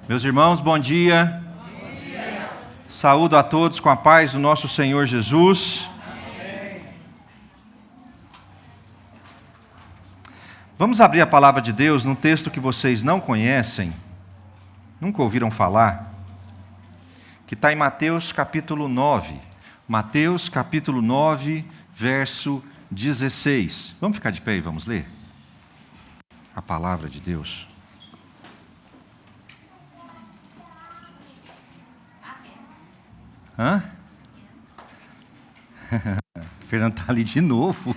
Meus irmãos, bom dia. Bom dia. Saúdo a todos com a paz do nosso Senhor Jesus. Amém. Vamos abrir a palavra de Deus num texto que vocês não conhecem, nunca ouviram falar, que está em Mateus capítulo 9. Mateus capítulo 9, verso 16. Vamos ficar de pé e vamos ler a palavra de Deus. Hã? Fernando está ali de novo.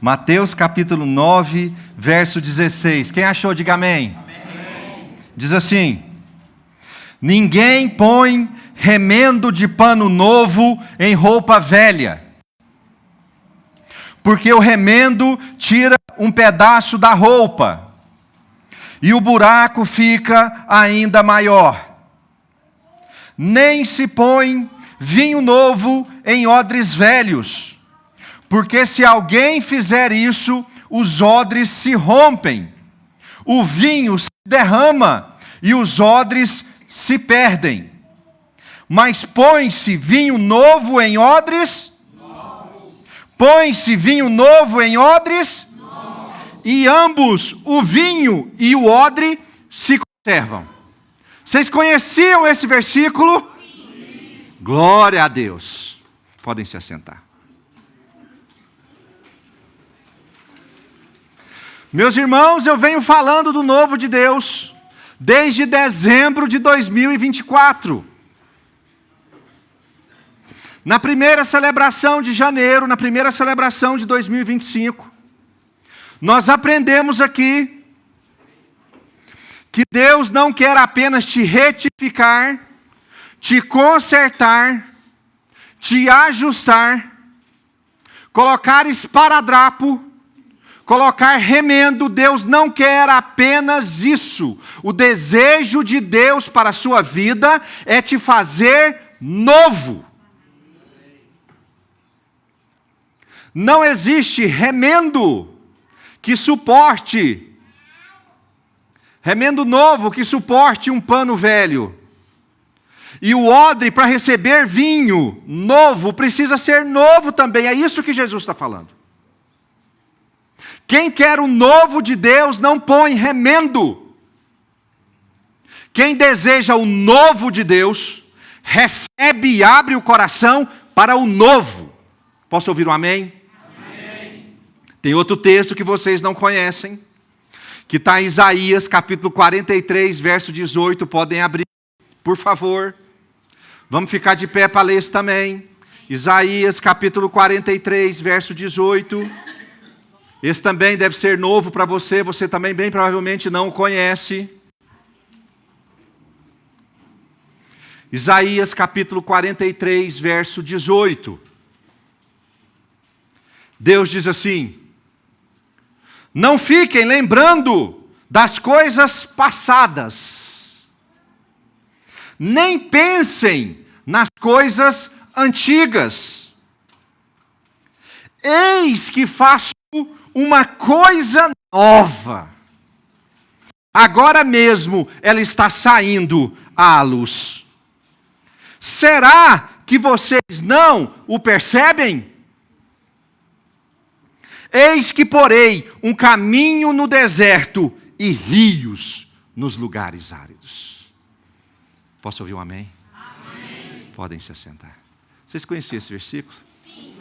Mateus capítulo 9, verso 16. Quem achou, diga amém. Amém. Diz assim: ninguém põe remendo de pano novo em roupa velha, porque o remendo tira um pedaço da roupa, e o buraco fica ainda maior. Nem se põe vinho novo em odres velhos, porque se alguém fizer isso, os odres se rompem, o vinho se derrama e os odres se perdem. Mas põe-se vinho novo em odres, põe-se vinho novo em odres, e ambos, o vinho e o odre, se conservam. Vocês conheciam esse versículo? Sim. Glória a Deus. Podem se assentar. Meus irmãos, eu venho falando do novo de Deus desde dezembro de 2024. Na primeira celebração de janeiro, na primeira celebração de 2025, nós aprendemos aqui que Deus não quer apenas te retificar, te consertar, te ajustar, colocar esparadrapo, colocar remendo. Deus não quer apenas isso. O desejo de Deus para a sua vida é te fazer novo. Não existe remendo que suporte, remendo novo que suporte um pano velho. E o odre, para receber vinho novo, precisa ser novo também. É isso que Jesus está falando. Quem quer o novo de Deus não põe remendo. Quem deseja o novo de Deus, recebe e abre o coração para o novo. Posso ouvir um amém? Amém. Tem outro texto que vocês não conhecem, que está em Isaías capítulo 43, verso 18. Podem abrir, por favor. Vamos ficar de pé para ler isso também. Isaías capítulo 43, verso 18. Esse também deve ser novo para você. Você também bem provavelmente não o conhece. Isaías capítulo 43, verso 18. Deus diz assim: não fiquem lembrando das coisas passadas, nem pensem nas coisas antigas. Eis que faço uma coisa nova. Agora mesmo ela está saindo à luz. Será que vocês não o percebem? Eis que porei um caminho no deserto e rios nos lugares áridos. Posso ouvir um amém? Amém. Podem se assentar. Vocês conheciam esse versículo? Sim.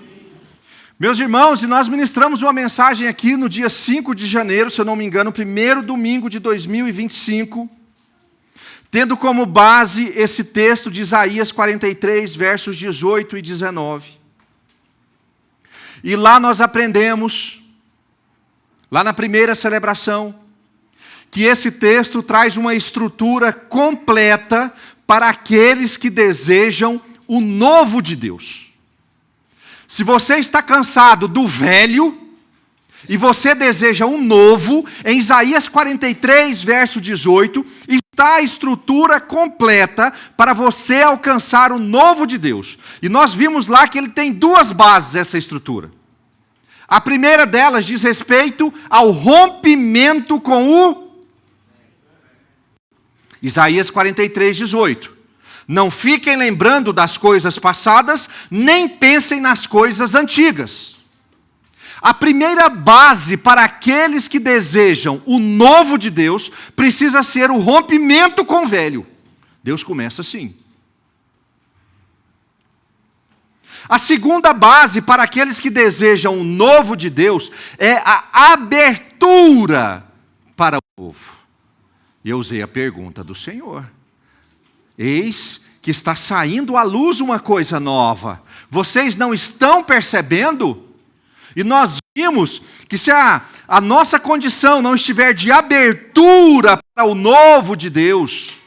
Meus irmãos, e nós ministramos uma mensagem aqui no dia 5 de janeiro, se eu não me engano, primeiro domingo de 2025, tendo como base esse texto de Isaías 43, versos 18 e 19. E lá nós aprendemos, lá na primeira celebração, que esse texto traz uma estrutura completa para aqueles que desejam o novo de Deus. Se você está cansado do velho e você deseja um novo, em Isaías 43, verso 18, está a estrutura completa para você alcançar o novo de Deus. E nós vimos lá que ele tem duas bases, essa estrutura. A primeira delas diz respeito ao rompimento com o Isaías 43:18. Não fiquem lembrando das coisas passadas, nem pensem nas coisas antigas. A primeira base para aqueles que desejam o novo de Deus precisa ser o rompimento com o velho. Deus começa assim. A segunda base para aqueles que desejam o novo de Deus é a abertura para o novo. E eu usei a pergunta do Senhor. Eis que está saindo à luz uma coisa nova. Vocês não estão percebendo? E nós vimos que se a nossa condição não estiver de abertura para o novo de Deus,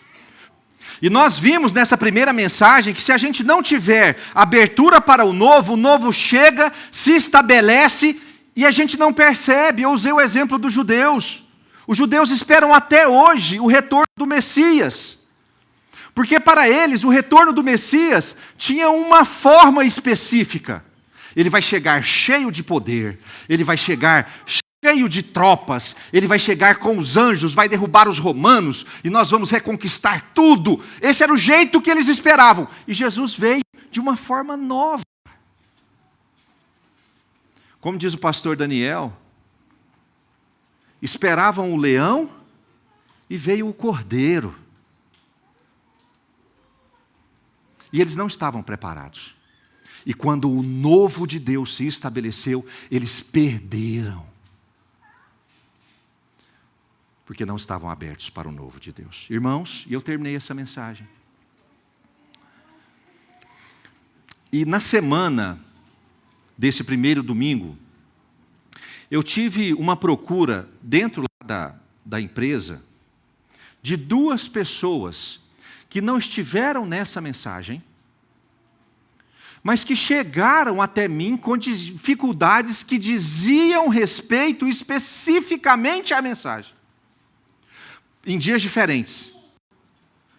e nós vimos nessa primeira mensagem que se a gente não tiver abertura para o novo chega, se estabelece e a gente não percebe. Eu usei o exemplo dos judeus. Os judeus esperam até hoje o retorno do Messias. Porque para eles o retorno do Messias tinha uma forma específica. Ele vai chegar cheio de poder, ele vai chegar cheio de tropas, ele vai chegar com os anjos, vai derrubar os romanos, e nós vamos reconquistar tudo. Esse era o jeito que eles esperavam. E Jesus veio de uma forma nova. Como diz o pastor Daniel, esperavam o leão e veio o cordeiro. E eles não estavam preparados. E quando o novo de Deus se estabeleceu, eles perderam. Porque não estavam abertos para o novo de Deus. Irmãos, e eu terminei essa mensagem. E na semana desse primeiro domingo, eu tive uma procura dentro da empresa de 2 pessoas que não estiveram nessa mensagem, mas que chegaram até mim com dificuldades que diziam respeito especificamente à mensagem. Em dias diferentes.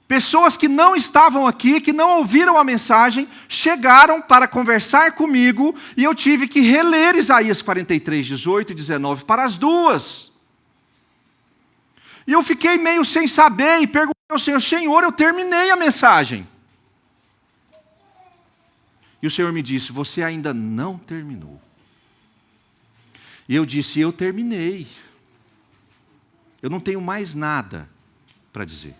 Pessoas que não estavam aqui, que não ouviram a mensagem, chegaram para conversar comigo e eu tive que reler Isaías 43:18 e 19 para as 2. E eu fiquei meio sem saber e perguntei ao Senhor: Senhor, eu terminei a mensagem. E o Senhor me disse: você ainda não terminou. E eu disse: eu terminei. Eu não tenho mais nada para dizer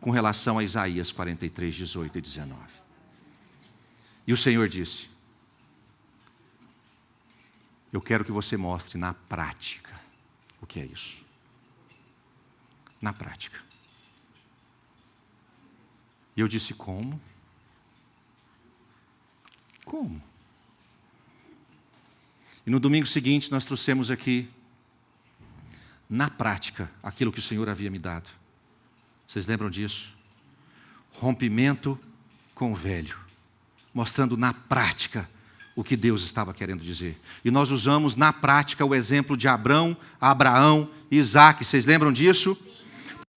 com relação a Isaías 43:18 e 19. E o Senhor disse: eu quero que você mostre na prática o que é isso. Na prática. E eu disse: como? Como? E no domingo seguinte nós trouxemos aqui, na prática, aquilo que o Senhor havia me dado. Vocês lembram disso? Rompimento com o velho. Mostrando na prática o que Deus estava querendo dizer. E nós usamos na prática o exemplo de Abraão e Isaque. Vocês lembram disso?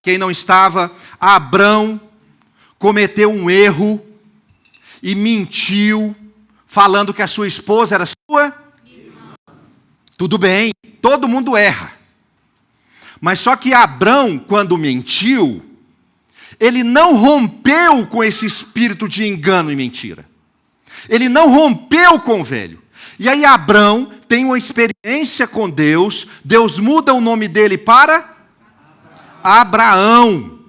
Quem não estava, Abraão cometeu um erro e mentiu, falando que a sua esposa era sua irmã. Tudo bem, todo mundo erra. Mas só que Abraão, quando mentiu, ele não rompeu com esse espírito de engano e mentira. Ele não rompeu com o velho. E aí Abraão tem uma experiência com Deus. Deus muda o nome dele para Abraão.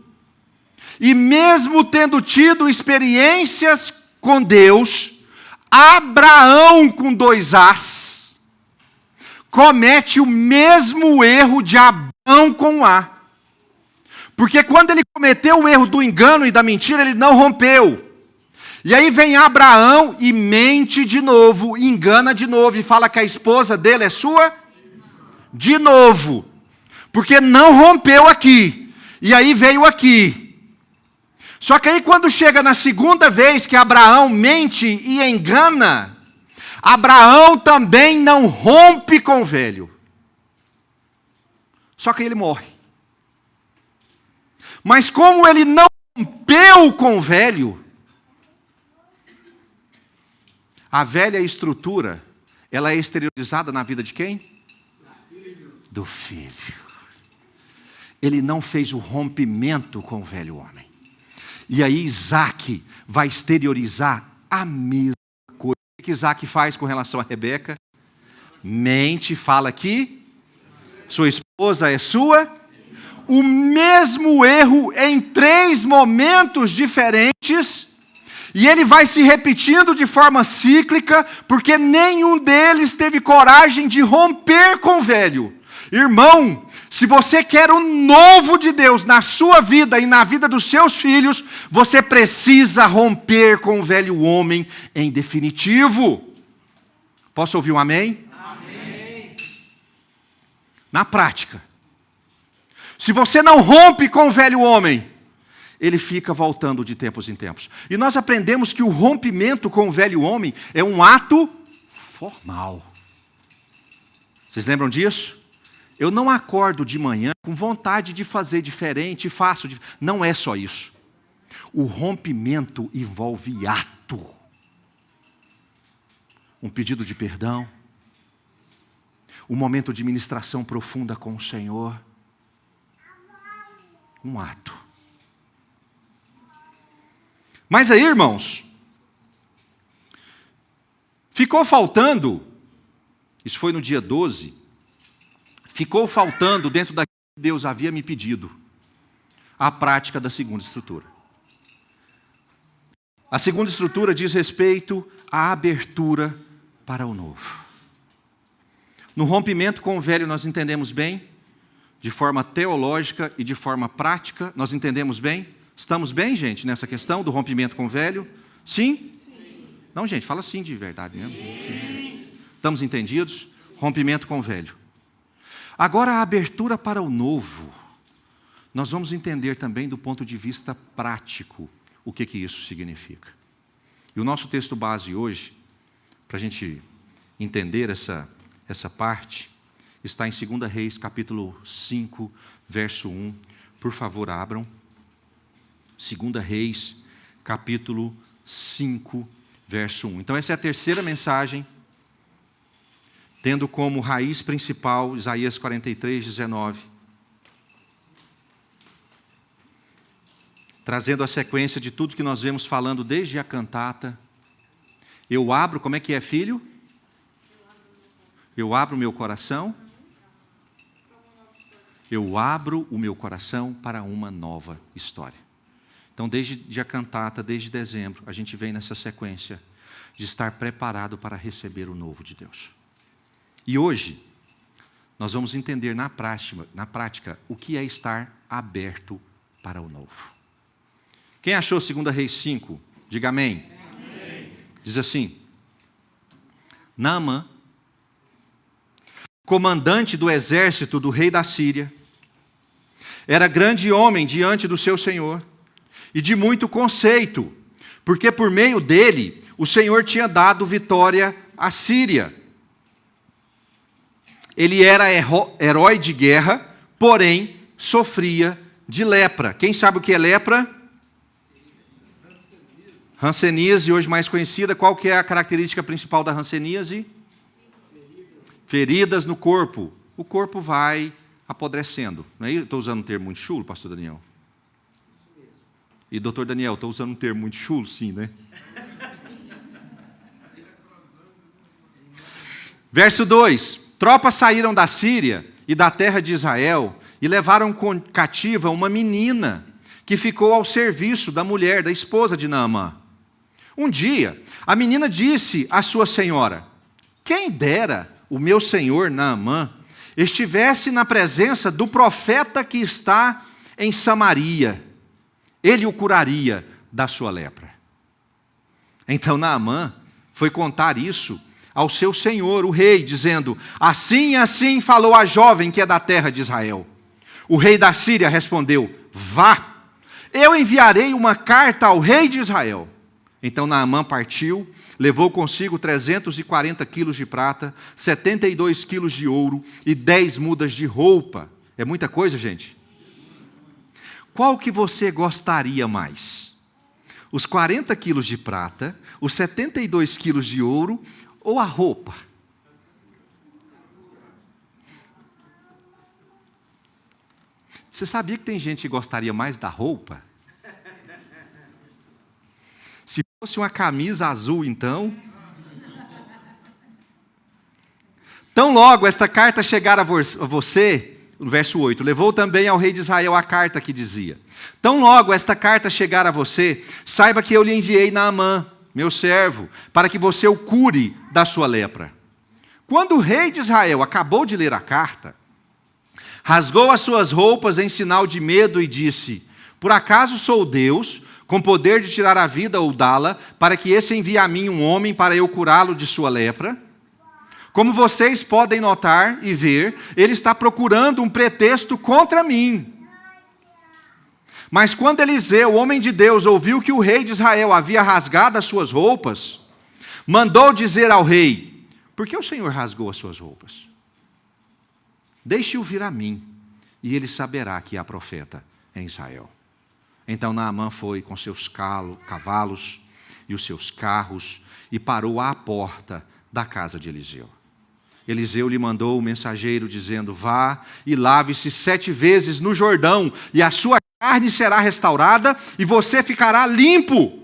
E mesmo tendo tido experiências com Deus, Abraão com 2 As comete o mesmo erro de Abraão com A. Porque quando ele cometeu o erro do engano e da mentira, ele não rompeu. E aí vem Abraão e mente de novo, engana de novo e fala que a esposa dele é sua de novo. Porque não rompeu aqui. E aí veio aqui. Só que aí quando chega na segunda vez que Abraão mente e engana, Abraão também não rompe com o velho. Só que ele morre. Mas como ele não rompeu com o velho, a velha estrutura, ela é exteriorizada na vida de quem? Do filho. ele não fez o rompimento com o velho homem. E aí Isaac vai exteriorizar a mesma coisa. O que Isaac faz com relação a Rebeca? Mente, fala que sua esposa é sua. O mesmo erro em 3 momentos diferentes. E ele vai se repetindo de forma cíclica, porque nenhum deles teve coragem de romper com o velho. Irmão, se você quer o novo de Deus na sua vida e na vida dos seus filhos, você precisa romper com o velho homem em definitivo. Posso ouvir um amém? Amém. Na prática, se você não rompe com o velho homem, ele fica voltando de tempos em tempos. E nós aprendemos que o rompimento com o velho homem é um ato formal. Vocês lembram disso? Eu não acordo de manhã com vontade de fazer diferente e faço. Não é só isso. O rompimento envolve ato. Um pedido de perdão. Um momento de ministração profunda com o Senhor. Um ato. Mas aí, irmãos, ficou faltando, isso foi no dia 12, ficou faltando dentro daquilo que Deus havia me pedido, a prática da segunda estrutura. A segunda estrutura diz respeito à abertura para o novo. No rompimento com o velho nós entendemos bem, de forma teológica e de forma prática, nós entendemos bem? Estamos bem, gente, nessa questão do rompimento com o velho? Sim? Sim. Não, gente, fala sim de verdade mesmo. Sim. Estamos entendidos? Rompimento com o velho. Agora, a abertura para o novo. Nós vamos entender também do ponto de vista prático o que isso significa. E o nosso texto base hoje, para a gente entender essa parte, está em 2 Reis, capítulo 5, verso 1. Por favor, abram. 2 Reis, capítulo 5, verso 1. Então essa é a terceira mensagem, tendo como raiz principal Isaías 43, 19. Trazendo a sequência de tudo que nós vemos falando desde a cantata. Eu abro, como é que é, filho? Eu abro o meu coração. Eu abro o meu coração para uma nova história. Então, desde a cantata, desde dezembro, a gente vem nessa sequência de estar preparado para receber o novo de Deus. E hoje, nós vamos entender na prática o que é estar aberto para o novo. Quem achou 2 Reis 5? Diga amém. Amém. Diz assim: Naamã, comandante do exército do rei da Síria, era grande homem diante do seu senhor, e de muito conceito, porque por meio dele o Senhor tinha dado vitória à Síria. Ele era herói de guerra, porém sofria de lepra. Quem sabe o que é lepra? Hanseníase, hoje mais conhecida. Qual que é a característica principal da hanseníase? Feridas no corpo. O corpo vai apodrecendo. Não é? Estou usando um termo muito chulo, pastor Daniel? E doutor Daniel, estou usando um termo muito chulo? Sim, né? Verso 2. Tropas saíram da Síria e da terra de Israel e levaram cativa uma menina que ficou ao serviço da mulher, da esposa de Naamã. Um dia, a menina disse à sua senhora: quem dera o meu senhor Naamã estivesse na presença do profeta que está em Samaria. Ele o curaria da sua lepra. Então Naamã foi contar isso ao seu senhor, o rei, dizendo: assim e assim falou a jovem que é da terra de Israel. O rei da Síria respondeu: vá, eu enviarei uma carta ao rei de Israel. Então Naamã partiu, levou consigo 340 quilos de prata, 72 quilos de ouro e 10 mudas de roupa. É muita coisa, gente? Qual que você gostaria mais? Os 40 quilos de prata, os 72 quilos de ouro ou a roupa? Você sabia que tem gente que gostaria mais da roupa? Se fosse uma camisa azul, então. Tão logo esta carta chegar a você, no verso 8, levou também ao rei de Israel a carta que dizia: tão logo esta carta chegar a você, saiba que eu lhe enviei Naamã, meu servo, para que você o cure da sua lepra. Quando o rei de Israel acabou de ler a carta, rasgou as suas roupas em sinal de medo e disse: por acaso sou Deus, com poder de tirar a vida ou dá-la, para que esse envie a mim um homem para eu curá-lo de sua lepra? Como vocês podem notar e ver, ele está procurando um pretexto contra mim. Mas quando Eliseu, o homem de Deus, ouviu que o rei de Israel havia rasgado as suas roupas, mandou dizer ao rei: por que o Senhor rasgou as suas roupas? Deixe-o vir a mim, e ele saberá que há profeta em Israel. Então Naamã foi com seus cavalos e os seus carros e parou à porta da casa de Eliseu. Eliseu lhe mandou o mensageiro dizendo: vá e lave-se 7 vezes no Jordão, e a sua carne será restaurada e você ficará limpo.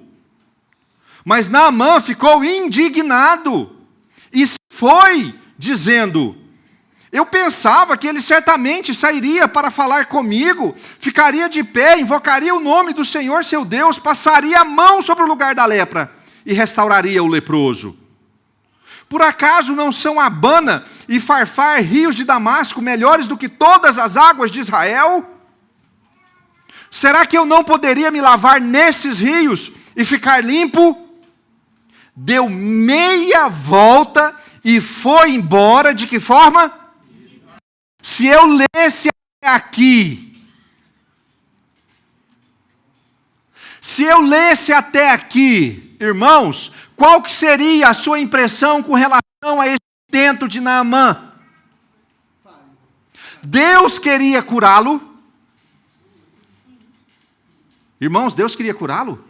Mas Naamã ficou indignado e foi, dizendo: eu pensava que ele certamente sairia para falar comigo, ficaria de pé, invocaria o nome do Senhor seu Deus, passaria a mão sobre o lugar da lepra e restauraria o leproso. Por acaso não são Abana e Farfar, rios de Damasco, melhores do que todas as águas de Israel? Será que eu não poderia me lavar nesses rios e ficar limpo? Deu meia volta e foi embora. De que forma? Se eu lesse até aqui, irmãos, qual que seria a sua impressão com relação a esse intento de Naamã? Deus queria curá-lo? Irmãos, Deus queria curá-lo?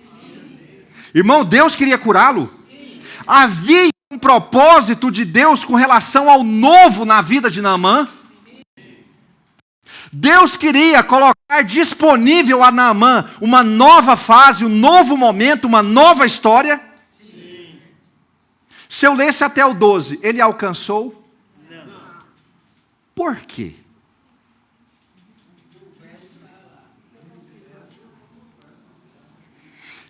Irmão, Deus queria curá-lo? Havia um propósito de Deus com relação ao novo na vida de Naamã? Deus queria colocar disponível a Naamã uma nova fase, um novo momento, uma nova história? Sim. Se eu lesse até o 12, ele alcançou? Não. Por quê?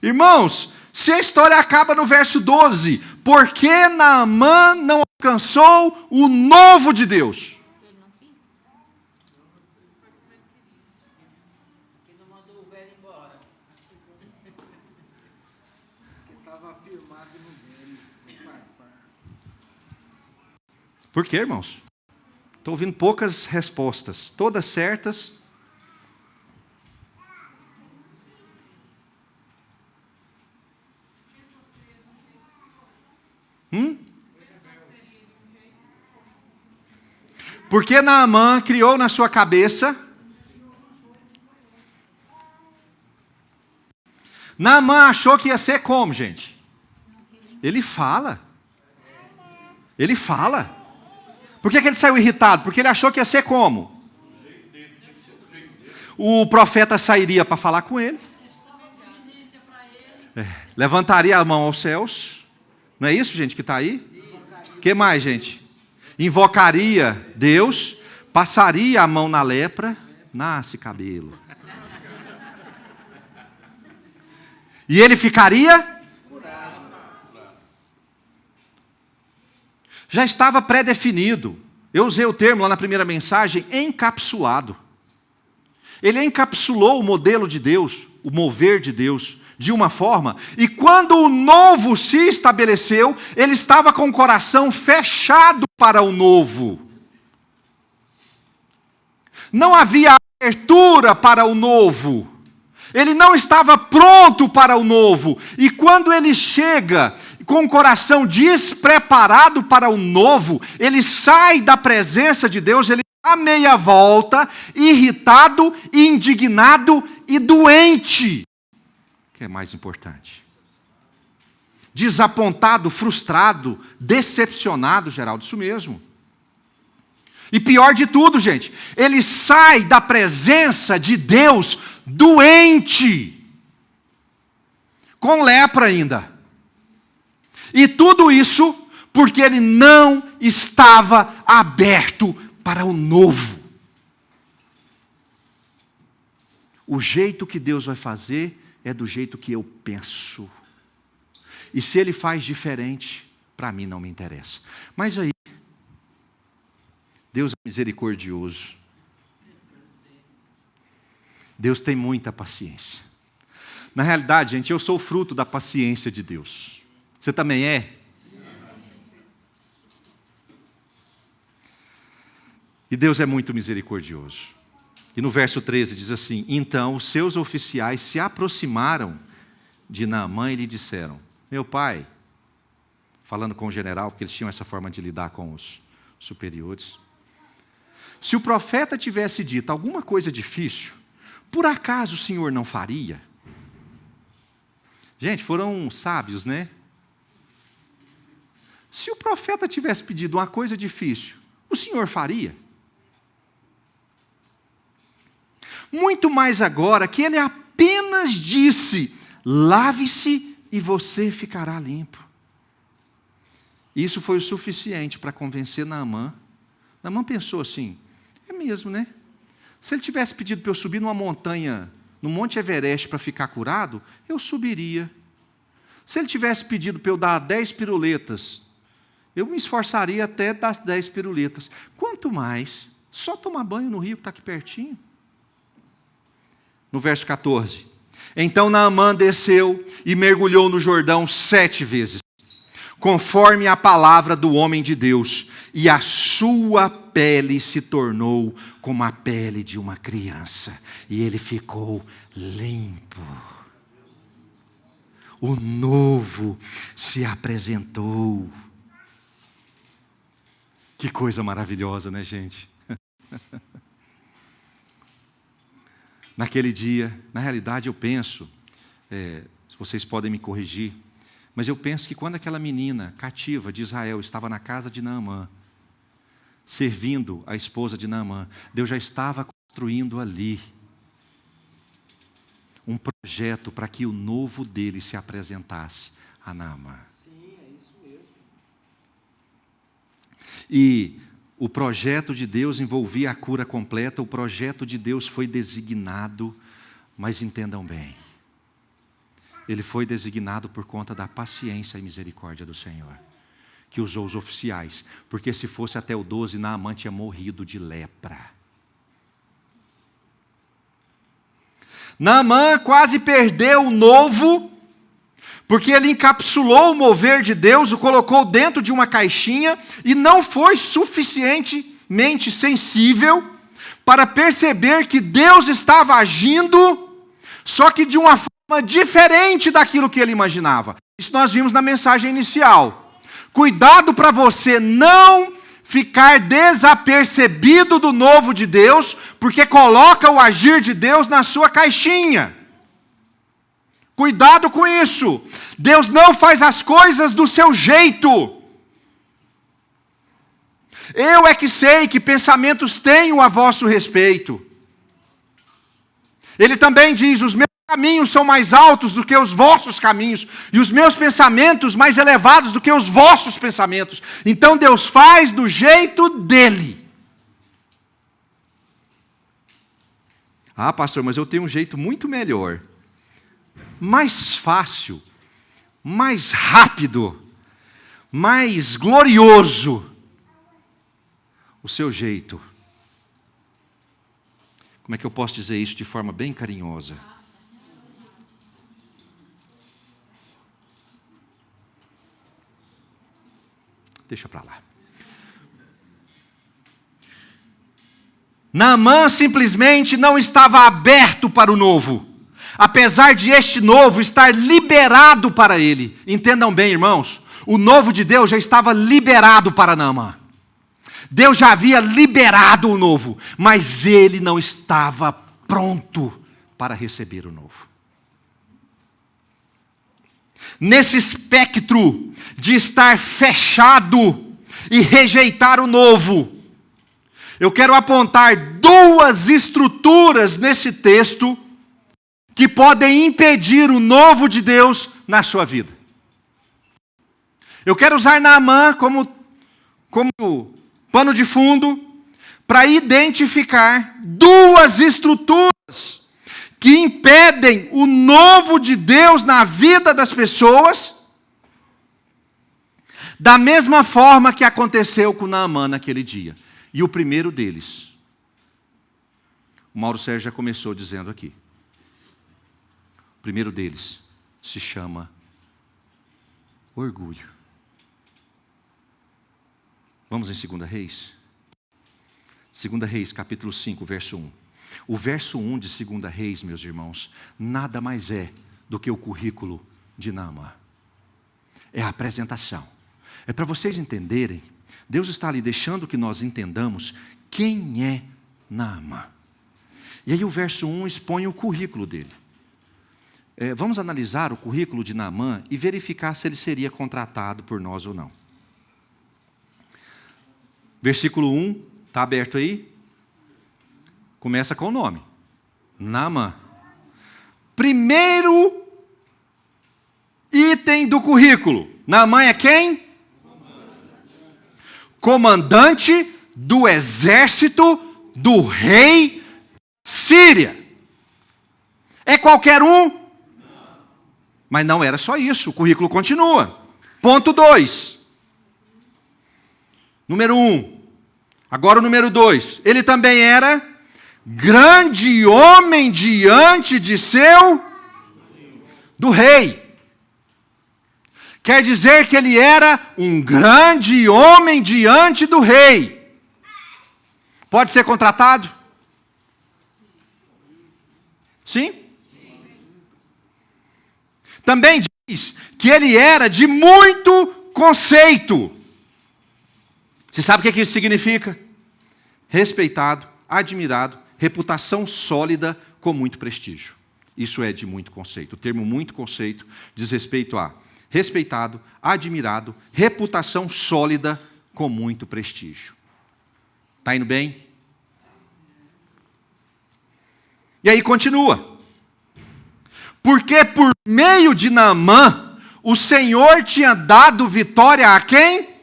Irmãos, se a história acaba no verso 12, por que Naamã não alcançou o novo de Deus? Por quê, irmãos? Estou ouvindo poucas respostas, todas certas. Porque Naamã criou na sua cabeça. Naamã achou que ia ser como, gente? Ele fala. Por que ele saiu irritado? Porque ele achou que ia ser como? O profeta sairia para falar com ele. Levantaria a mão aos céus. Não é isso, gente, que está aí? O que mais, gente? Invocaria Deus, passaria a mão na lepra, nasce cabelo. E ele ficaria? Já estava pré-definido. Eu usei o termo lá na primeira mensagem, encapsulado. Ele encapsulou o modelo de Deus, o mover de Deus, de uma forma, e quando o novo se estabeleceu, ele estava com o coração fechado para o novo. Não havia abertura para o novo. Ele não estava pronto para o novo. E quando ele chega com o coração despreparado para o novo, ele sai da presença de Deus, ele dá meia volta, irritado, indignado e doente. O que é mais importante? Desapontado, frustrado, decepcionado, Geraldo, isso mesmo. E pior de tudo, gente, ele sai da presença de Deus doente, com lepra ainda. E tudo isso porque ele não estava aberto para o novo. O jeito que Deus vai fazer é do jeito que eu penso. E se ele faz diferente, para mim não me interessa. Mas aí, Deus é misericordioso. Deus tem muita paciência. Na realidade, gente, eu sou fruto da paciência de Deus. Você também é? E Deus é muito misericordioso. E no verso 13 diz assim: então os seus oficiais se aproximaram de Naamã e lhe disseram: meu pai, falando com o general, porque eles tinham essa forma de lidar com os superiores, se o profeta tivesse dito alguma coisa difícil, por acaso o senhor não faria? Gente, foram sábios, né? Se o profeta tivesse pedido uma coisa difícil, o senhor faria? Muito mais agora que ele apenas disse: lave-se e você ficará limpo. Isso foi o suficiente para convencer Naamã. Naamã pensou assim: é mesmo, né? Se ele tivesse pedido para eu subir numa montanha, no Monte Everest, para ficar curado, eu subiria. Se ele tivesse pedido para eu dar 10 piruletas, eu me esforçaria até dar 10 piruletas. Quanto mais, só tomar banho no rio que está aqui pertinho. No verso 14: então Naamã desceu e mergulhou no Jordão 7 vezes, conforme a palavra do homem de Deus, e a sua pele se tornou como a pele de uma criança, e ele ficou limpo. O novo se apresentou. Que coisa maravilhosa, né, gente? Naquele dia, na realidade eu penso, vocês podem me corrigir, mas eu penso que quando aquela menina cativa de Israel estava na casa de Naamã, servindo a esposa de Naamã, Deus já estava construindo ali um projeto para que o novo dele se apresentasse a Naamã. Sim, é isso mesmo. E o projeto de Deus envolvia a cura completa, o projeto de Deus foi designado, mas entendam bem, ele foi designado por conta da paciência e misericórdia do Senhor, que usou os oficiais, porque se fosse até o 12, Naamã tinha morrido de lepra. Naamã quase perdeu o novo, porque ele encapsulou o mover de Deus, o colocou dentro de uma caixinha e não foi suficientemente sensível para perceber que Deus estava agindo, só que de uma forma diferente daquilo que ele imaginava. Isso nós vimos na mensagem inicial. Cuidado para você não ficar desapercebido do novo de Deus, porque coloca o agir de Deus na sua caixinha. Cuidado com isso. Deus não faz as coisas do seu jeito. Eu é que sei que pensamentos tenho a vosso respeito. Ele também diz: os meus caminhos são mais altos do que os vossos caminhos, e os meus pensamentos mais elevados do que os vossos pensamentos. Então Deus faz do jeito dele. Ah, pastor, mas eu tenho um jeito muito melhor, mais fácil, mais rápido, mais glorioso. O seu jeito. Como é que eu posso dizer isso de forma bem carinhosa? Deixa para lá. Naamã simplesmente não estava aberto para o novo, apesar de este novo estar liberado para ele. Entendam bem, irmãos, o novo de Deus já estava liberado para Naamã. Deus já havia liberado o novo, mas ele não estava pronto para receber o novo. Nesse espectro de estar fechado e rejeitar o novo, Eu quero apontar duas estruturas nesse texto que podem impedir o novo de Deus na sua vida. Eu quero usar Naamã como pano de fundo para identificar duas estruturas que impedem o novo de Deus na vida das pessoas, da mesma forma que aconteceu com Naamã naquele dia. E o primeiro deles, o Mauro Sérgio já começou dizendo aqui. O primeiro deles se chama orgulho. Vamos em 2 Reis? 2 Reis, capítulo 5, verso 1. O verso 1 de 2 Reis, meus irmãos, nada mais é do que o currículo de Naamã. É a apresentação. É para vocês entenderem, Deus está ali deixando que nós entendamos quem é Naamã. E aí o verso 1 expõe o currículo dele. Vamos analisar o currículo de Naamã e verificar se ele seria contratado por nós ou não. Versículo 1, está aberto aí? Começa com o nome. Naamã. Primeiro item do currículo. Naamã é quem? Comandante do exército do rei Síria. É qualquer um? Mas não era só isso, o currículo continua. Ponto 2. Número 1. Agora o número 2. Ele também era grande homem diante de do rei. Quer dizer que ele era um grande homem diante do rei. Pode ser contratado? Sim? Também diz que ele era de muito conceito. Você sabe o que isso significa? Respeitado, admirado, reputação sólida com muito prestígio. Isso é de muito conceito. O termo muito conceito diz respeito a respeitado, admirado, reputação sólida com muito prestígio. Está indo bem? E aí continua. Porque por meio de Naamã, o Senhor tinha dado vitória a quem?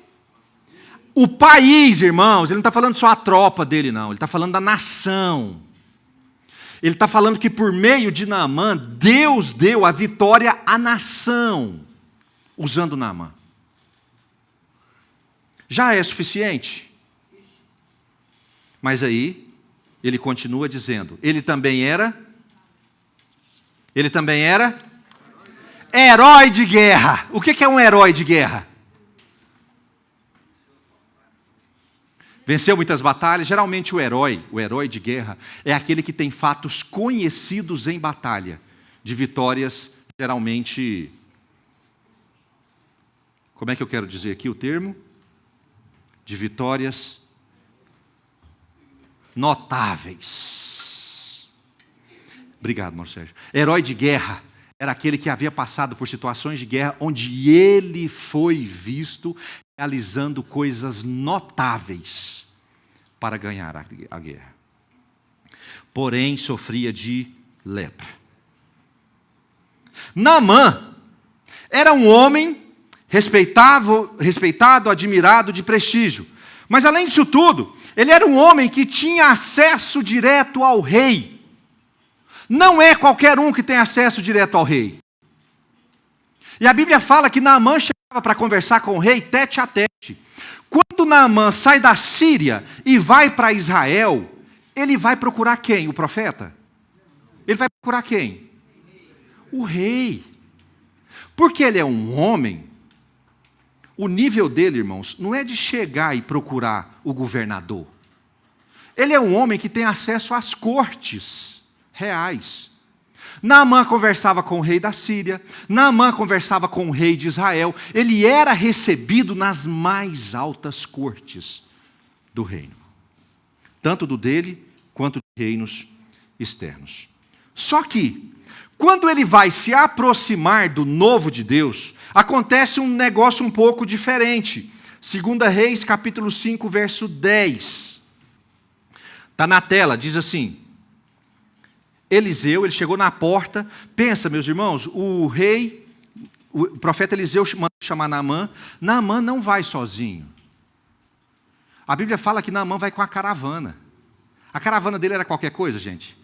O país, irmãos. Ele não está falando só a tropa dele, não. Ele está falando da nação. Ele está falando que por meio de Naamã, Deus deu a vitória à nação, usando Naamã. Já é suficiente? Mas aí, ele continua dizendo, ele também era herói de guerra. O que é um herói de guerra? Venceu muitas batalhas. Geralmente o herói de guerra, é aquele que tem fatos conhecidos em batalha, de vitórias, geralmente, como é que eu quero dizer aqui o termo? De vitórias notáveis. Obrigado, Mauro Sérgio. Herói de guerra era aquele que havia passado por situações de guerra onde ele foi visto realizando coisas notáveis para ganhar a guerra. Porém, sofria de lepra. Naamã era um homem respeitado, admirado, de prestígio. Mas além disso tudo, ele era um homem que tinha acesso direto ao rei. Não é qualquer um que tem acesso direto ao rei. E a Bíblia fala que Naamã chegava para conversar com o rei tete a tete. Quando Naamã sai da Síria e vai para Israel, ele vai procurar quem? O profeta? Ele vai procurar quem? O rei. Porque ele é um homem. O nível dele, irmãos, não é de chegar e procurar o governador. Ele é um homem que tem acesso às cortes reais. Naamã conversava com o rei da Síria, Naamã conversava com o rei de Israel, ele era recebido nas mais altas cortes do reino, tanto do dele, quanto de reinos externos. Só que, quando ele vai se aproximar do novo de Deus, acontece um negócio um pouco diferente. 2 Reis, capítulo 5, verso 10. Está na tela, diz assim. Eliseu, ele chegou na porta. Pensa, meus irmãos, o profeta Eliseu manda chamar Naamã. Naamã não vai sozinho. A Bíblia fala que Naamã vai com a caravana. A caravana dele era qualquer coisa, gente.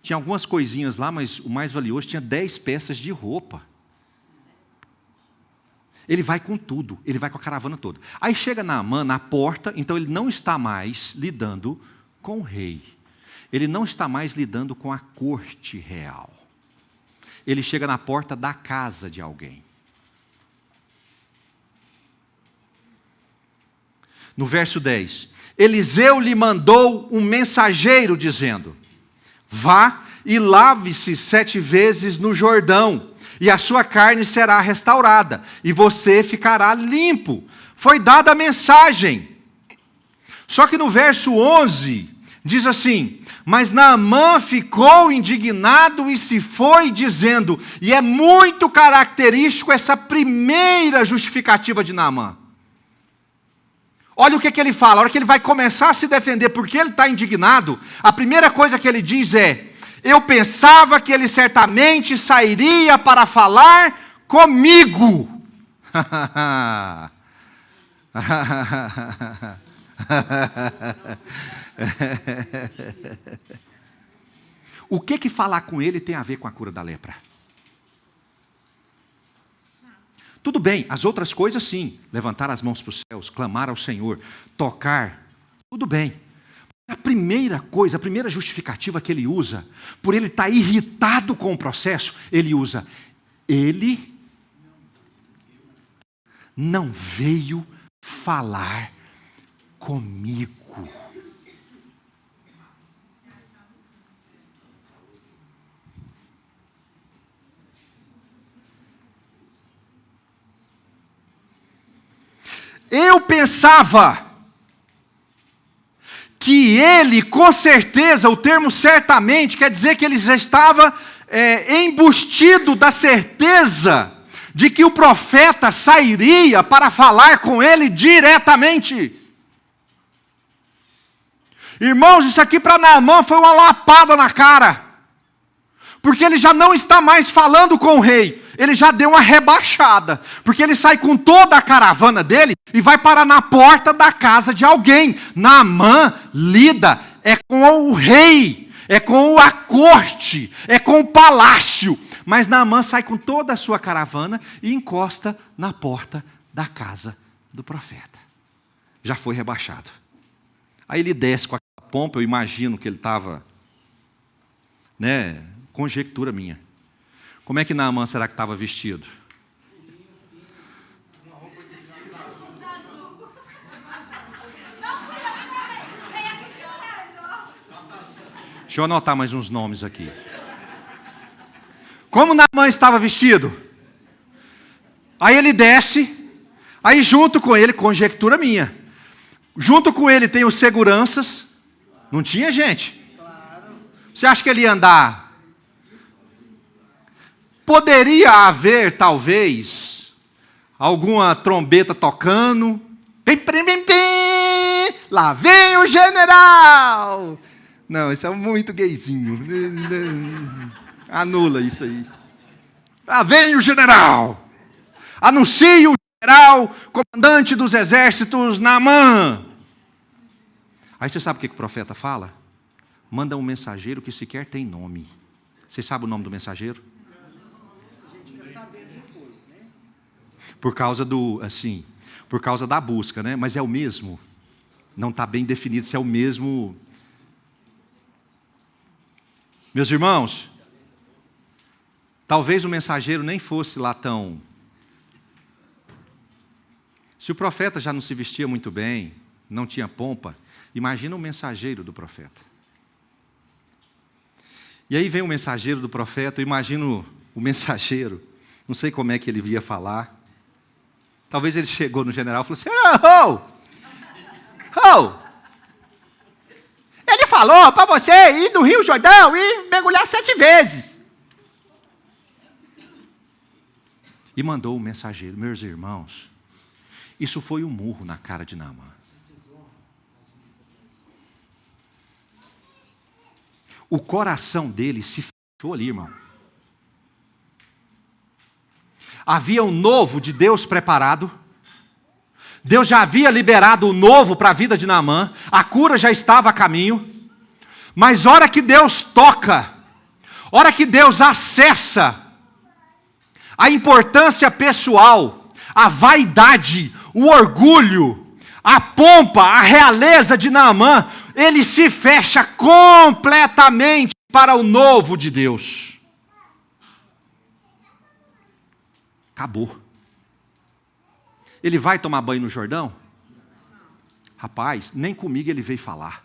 Tinha algumas coisinhas lá, mas o mais valioso tinha 10 peças de roupa. Ele vai com tudo, ele vai com a caravana toda. Aí chega Naamã na porta, então ele não está mais lidando com o rei. Ele não está mais lidando com a corte real. Ele chega na porta da casa de alguém. No verso 10, Eliseu lhe mandou um mensageiro dizendo: vá e lave-se 7 vezes no Jordão, e a sua carne será restaurada, e você ficará limpo. Foi dada a mensagem. Só que no verso 11, diz assim: mas Naamã ficou indignado e se foi, dizendo, e é muito característico essa primeira justificativa de Naamã. Olha o que ele fala, a hora que ele vai começar a se defender porque ele está indignado, a primeira coisa que ele diz é: eu pensava que ele certamente sairia para falar comigo. O que falar com ele tem a ver com a cura da lepra? Tudo bem, as outras coisas sim, levantar as mãos para os céus, clamar ao Senhor, tocar, tudo bem. A primeira coisa, a primeira justificativa que ele usa, por ele estar irritado com o processo, ele usa: ele não veio falar comigo. Eu pensava que ele, com certeza, o termo certamente, quer dizer que ele já estava embustido da certeza de que o profeta sairia para falar com ele diretamente. Irmãos, isso aqui para Naamã foi uma lapada na cara, porque ele já não está mais falando com o rei, ele já deu uma rebaixada, porque ele sai com toda a caravana dele e vai parar na porta da casa de alguém. Naamã lida com o rei, com a corte, com o palácio, mas Naamã sai com toda a sua caravana e encosta na porta da casa do profeta. Já foi rebaixado. Aí ele desce com aquela pompa, eu imagino que ele estava, conjectura minha. Como é que Naamã será que estava vestido? Deixa eu anotar mais uns nomes aqui. Como Naamã estava vestido? Aí ele desce, aí junto com ele, conjectura minha, junto com ele tem os seguranças. Não tinha gente? Você acha que ele ia andar? Poderia haver, talvez, alguma trombeta tocando. Pim, pim, pim, pim, lá vem o general. Não, isso é muito gayzinho. Anula isso aí. Lá vem o general. Anuncie o general, comandante dos exércitos, Naamã. Aí você sabe o que o profeta fala? Manda um mensageiro que sequer tem nome. Você sabe o nome do mensageiro? Por causa por causa da busca, né? Mas é o mesmo. Não está bem definido se é o mesmo. Meus irmãos, talvez o mensageiro nem fosse lá tão... Se o profeta já não se vestia muito bem, não tinha pompa, imagina o mensageiro do profeta. E aí vem o mensageiro do profeta, eu imagino o mensageiro, não sei como é que ele ia falar. Talvez ele chegou no general e falou assim: ele falou para você ir no Rio Jordão e mergulhar 7 vezes. E mandou o mensageiro. Meus irmãos, isso foi um murro na cara de Naamã. O coração dele se fechou ali, irmão. Havia um novo de Deus preparado. Deus já havia liberado o novo para a vida de Naamã. A cura já estava a caminho. Mas hora que Deus toca, hora que Deus acessa a importância pessoal, a vaidade, o orgulho, a pompa, a realeza de Naamã, ele se fecha completamente para o novo de Deus. Acabou. Ele vai tomar banho no Jordão? Rapaz, nem comigo ele veio falar.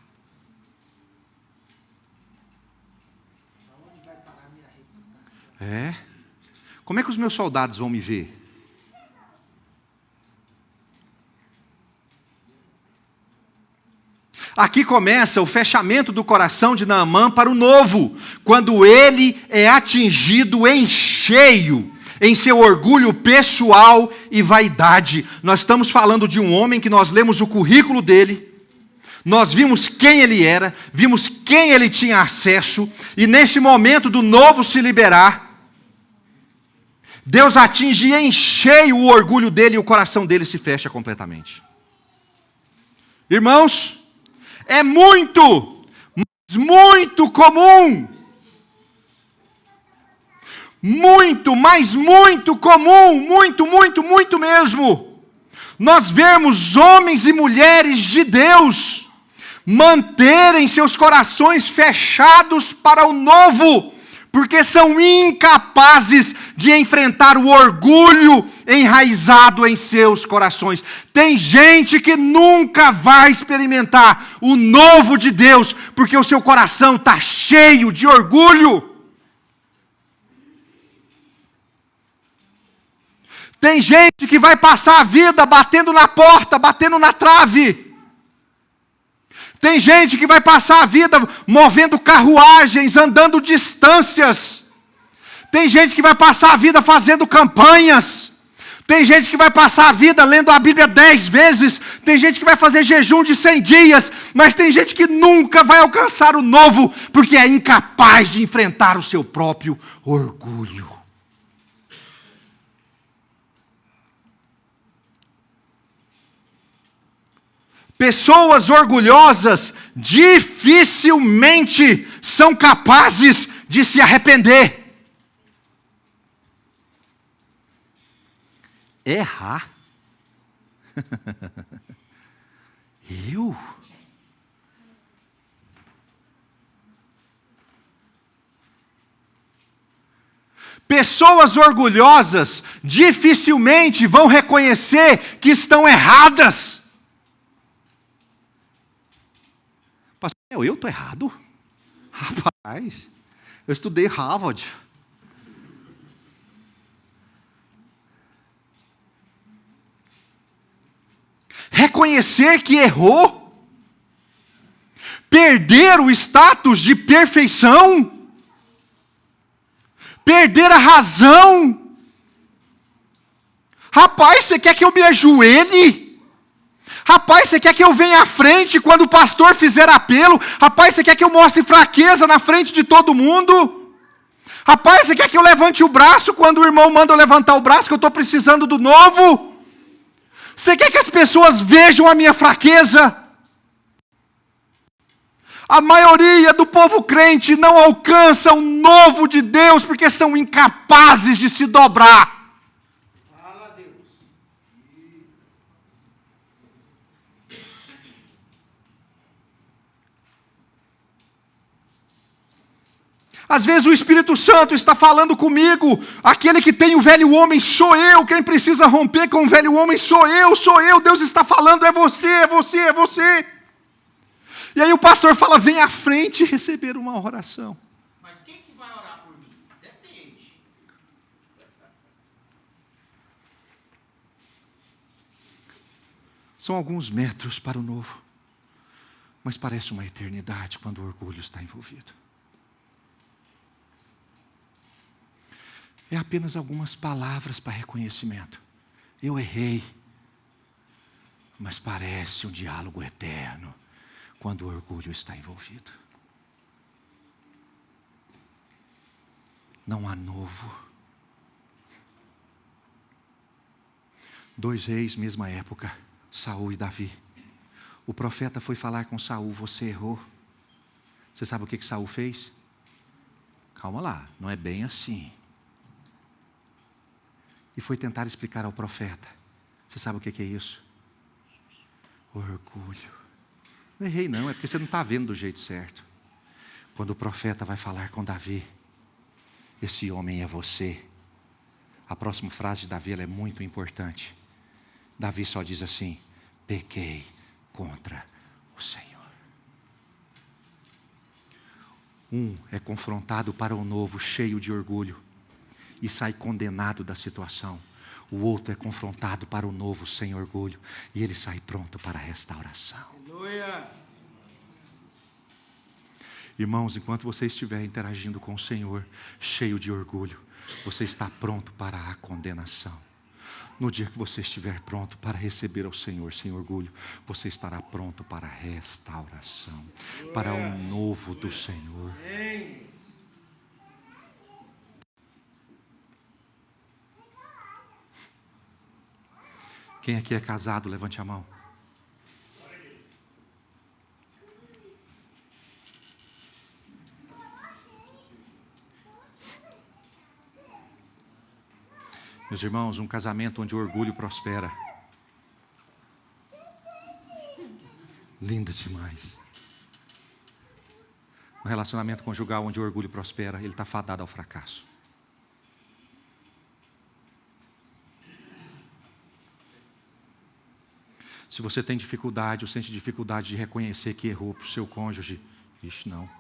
É? Como é que os meus soldados vão me ver? Aqui começa o fechamento do coração de Naamã para o novo, quando ele é atingido em cheio, em seu orgulho pessoal e vaidade. Nós estamos falando de um homem que nós lemos o currículo dele, nós vimos quem ele era, vimos quem ele tinha acesso, e nesse momento do novo se liberar, Deus atinge em cheio o orgulho dele e o coração dele se fecha completamente. Irmãos, é muito, mas muito comum, muito, mas muito comum, muito mesmo, nós vemos homens e mulheres de Deus manterem seus corações fechados para o novo, porque são incapazes de enfrentar o orgulho enraizado em seus corações. Tem gente que nunca vai experimentar o novo de Deus, porque o seu coração está cheio de orgulho. Tem gente que vai passar a vida batendo na porta, batendo na trave. Tem gente que vai passar a vida movendo carruagens, andando distâncias. Tem gente que vai passar a vida fazendo campanhas. Tem gente que vai passar a vida lendo a Bíblia 10 vezes. Tem gente que vai fazer jejum de 100 dias. Mas tem gente que nunca vai alcançar o novo, porque é incapaz de enfrentar o seu próprio orgulho. Pessoas orgulhosas dificilmente são capazes de se arrepender. Errar? Eu? Pessoas orgulhosas dificilmente vão reconhecer que estão erradas. Eu estou errado? Rapaz, eu estudei Harvard. Reconhecer que errou, perder o status de perfeição, perder a razão. Rapaz, você quer que eu me ajoelhe? Rapaz, você quer que eu venha à frente quando o pastor fizer apelo? Rapaz, você quer que eu mostre fraqueza na frente de todo mundo? Rapaz, você quer que eu levante o braço quando o irmão manda eu levantar o braço, que eu estou precisando do novo? Você quer que as pessoas vejam a minha fraqueza? A maioria do povo crente não alcança o novo de Deus porque são incapazes de se dobrar. Às vezes o Espírito Santo está falando comigo, aquele que tem o velho homem sou eu, quem precisa romper com o velho homem sou eu, Deus está falando, é você. E aí o pastor fala, vem à frente receber uma oração. Mas quem que vai orar por mim? Depende. São alguns metros para o novo, mas parece uma eternidade quando o orgulho está envolvido. É apenas algumas palavras para reconhecimento. Eu errei. Mas parece um diálogo eterno quando o orgulho está envolvido. não há novo. 2 reis, mesma época, Saul e Davi. O profeta foi falar com Saul, você errou. Você sabe o que Saul fez? Calma lá, não é bem assim. E foi tentar explicar ao profeta. Você sabe o que é isso? Orgulho. Não errei não, é porque você não está vendo do jeito certo. Quando o profeta vai falar com Davi, esse homem é você. A próxima frase de Davi ela é muito importante. Davi só diz assim, pequei contra o Senhor. Um é confrontado para o novo, cheio de orgulho, e sai condenado da situação. O outro é confrontado para o novo, sem orgulho, e ele sai pronto para a restauração. Aleluia. Irmãos, enquanto você estiver interagindo com o Senhor, cheio de orgulho, você está pronto para a condenação. No dia que você estiver pronto para receber ao Senhor sem orgulho, você estará pronto para a restauração, para o novo do Senhor. Quem aqui é casado, levante a mão. Meus irmãos, um casamento onde o orgulho prospera. Linda demais. Um relacionamento conjugal onde o orgulho prospera, ele está fadado ao fracasso. Se você tem dificuldade ou sente dificuldade de reconhecer que errou para o seu cônjuge, ixi, não.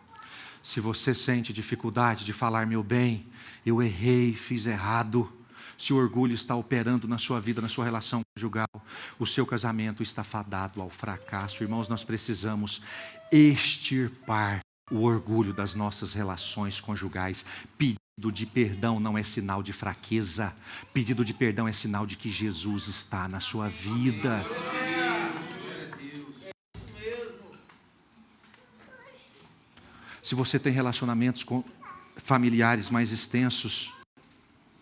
Se você sente dificuldade de falar meu bem, eu errei, fiz errado. Se o orgulho está operando na sua vida, na sua relação conjugal, o seu casamento está fadado ao fracasso. Irmãos, nós precisamos extirpar o orgulho das nossas relações conjugais. Pedido de perdão não é sinal de fraqueza. Pedido de perdão é sinal de que Jesus está na sua vida. Se você tem relacionamentos familiares mais extensos,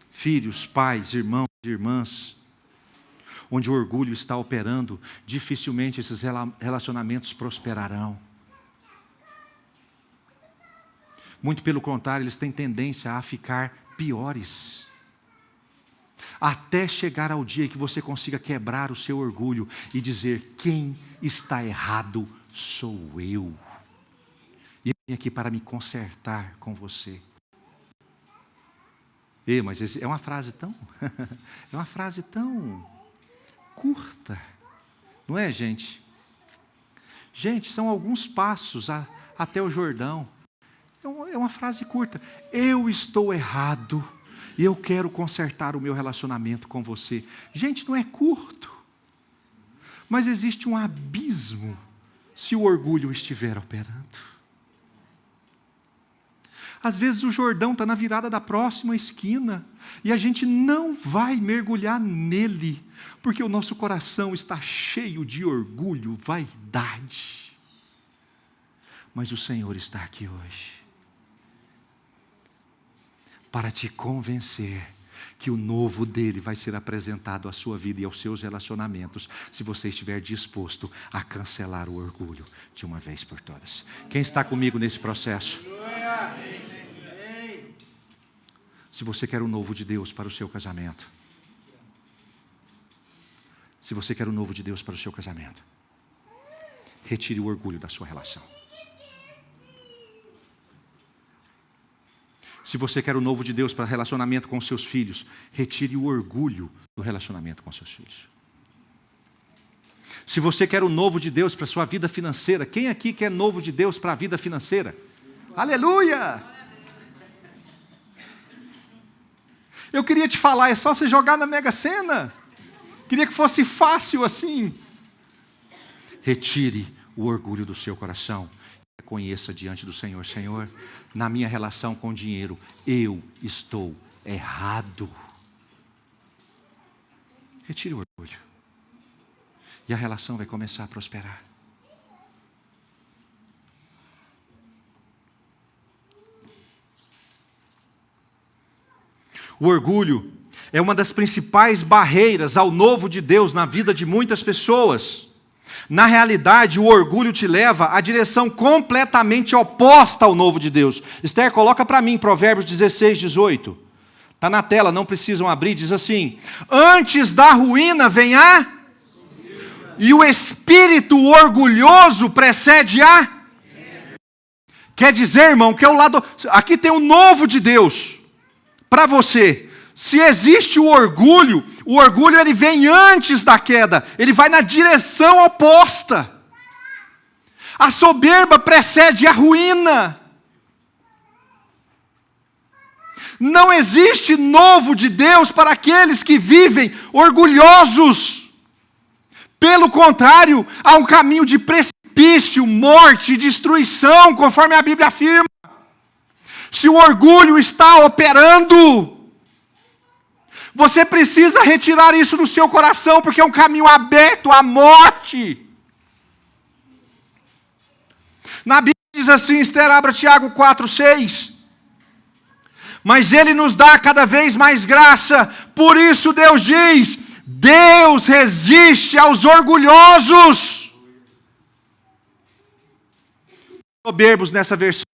filhos, pais, irmãos e irmãs, onde o orgulho está operando, dificilmente esses relacionamentos prosperarão. Muito pelo contrário, eles têm tendência a ficar piores. Até chegar ao dia que você consiga quebrar o seu orgulho e dizer, quem está errado sou eu. E eu vim aqui para me consertar com você. Mas é uma frase tão curta, não é, gente? Gente, são alguns passos até o Jordão. É uma frase curta. Eu estou errado e eu quero consertar o meu relacionamento com você. Gente, não é curto, mas existe um abismo se o orgulho estiver operando. Às vezes o Jordão está na virada da próxima esquina e a gente não vai mergulhar nele, porque o nosso coração está cheio de orgulho, vaidade. Mas o Senhor está aqui hoje para te convencer que o novo dele vai ser apresentado à sua vida e aos seus relacionamentos, se você estiver disposto a cancelar o orgulho de uma vez por todas. Quem está comigo nesse processo? Se você quer o novo de Deus para o seu casamento, se você quer o novo de Deus para o seu casamento, retire o orgulho da sua relação. Se você quer o novo de Deus para relacionamento com seus filhos, retire o orgulho do relacionamento com seus filhos. Se você quer o novo de Deus para a sua vida financeira, quem aqui quer novo de Deus para a vida financeira? Aleluia! Eu queria te falar, é só você jogar na Mega Sena. Queria que fosse fácil assim. Retire o orgulho do seu coração. Reconheça diante do Senhor, Senhor, na minha relação com o dinheiro, eu estou errado. Retire o orgulho. E a relação vai começar a prosperar. O orgulho é uma das principais barreiras ao novo de Deus na vida de muitas pessoas. Na realidade, o orgulho te leva à direção completamente oposta ao novo de Deus. Esther, coloca para mim Provérbios 16, 18. Está na tela, não precisam abrir, diz assim: antes da ruína vem e o espírito orgulhoso precede Quer dizer, irmão, que é o lado... Aqui tem o novo de Deus para você. Se existe o orgulho ele vem antes da queda, ele vai na direção oposta. A soberba precede a ruína. Não existe novo de Deus para aqueles que vivem orgulhosos. Pelo contrário, há um caminho de precipício, morte e destruição, conforme a Bíblia afirma. Se o orgulho está operando, você precisa retirar isso do seu coração, porque é um caminho aberto à morte. Na Bíblia diz assim, Esther, abra Tiago 4:6. Mas Ele nos dá cada vez mais graça, por isso Deus diz: Deus resiste aos orgulhosos. Soberbos nessa versão,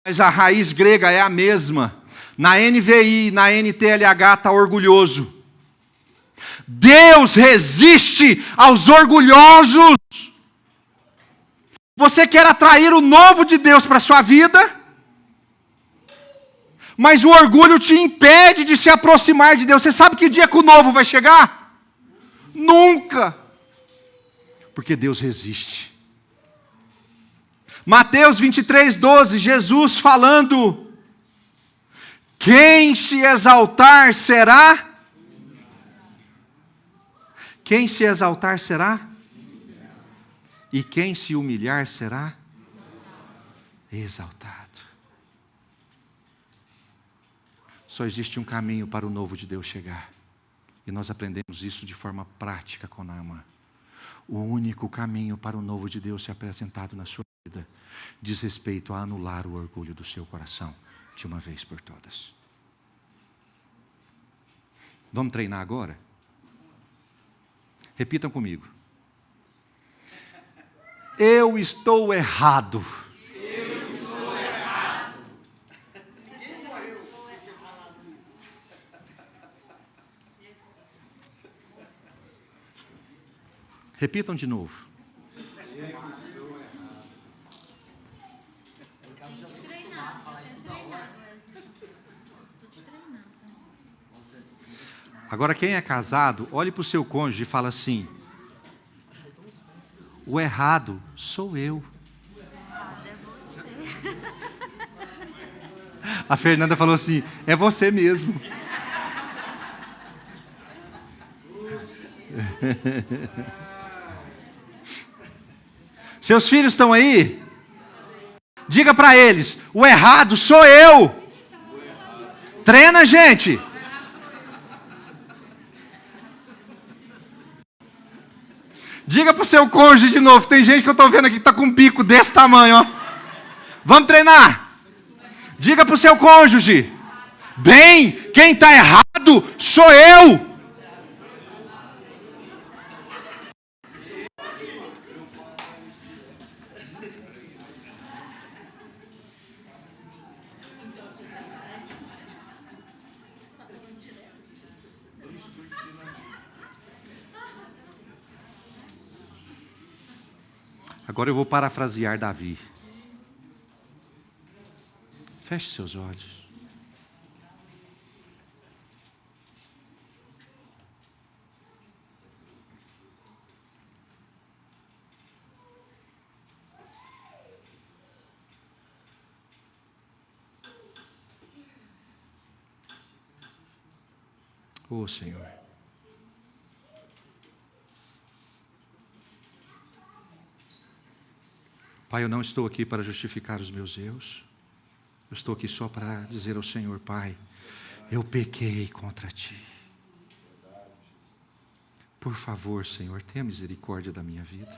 mas a raiz grega é a mesma. Na NVI, na NTLH está orgulhoso. Deus resiste aos orgulhosos. Você quer atrair o novo de Deus para a sua vida, mas o orgulho te impede de se aproximar de Deus. Você sabe que dia que o novo vai chegar? Nunca. Porque Deus resiste. Mateus 23:12, Jesus falando: quem se exaltar será? Quem se exaltar será? E quem se humilhar será? Exaltado. Só existe um caminho para o novo de Deus chegar. E nós aprendemos isso de forma prática com Naamã. O único caminho para o novo de Deus ser apresentado na sua vida diz respeito a anular o orgulho do seu coração de uma vez por todas. Vamos treinar agora? Repitam comigo. Eu estou errado. Eu estou errado. Repitam de novo. Agora, quem é casado, olhe para o seu cônjuge e fala assim: o errado sou eu. A Fernanda falou assim: é você mesmo. Seus filhos estão aí? Diga para eles: o errado sou eu. Treina, gente. Diga para o seu cônjuge de novo. Tem gente que eu estou vendo aqui que está com um bico desse tamanho. Ó. Vamos treinar. Diga para o seu cônjuge: bem, quem está errado sou eu. Agora eu vou parafrasear Davi. Feche seus olhos. Oh, Senhor. Pai, eu não estou aqui para justificar os meus erros. Eu estou aqui só para dizer ao Senhor: Pai, eu pequei contra Ti. Por favor, Senhor, tenha misericórdia da minha vida.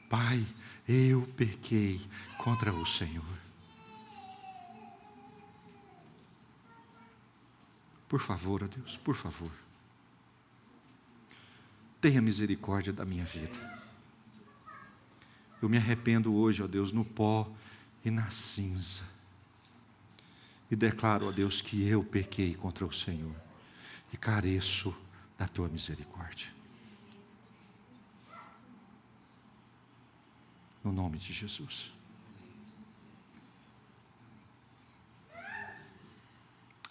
Pai, eu pequei contra o Senhor. Por favor, ó Deus, por favor. Tenha misericórdia da minha vida. Eu me arrependo hoje, ó Deus, no pó e na cinza. E declaro, ó Deus, que eu pequei contra o Senhor e careço da tua misericórdia. No nome de Jesus.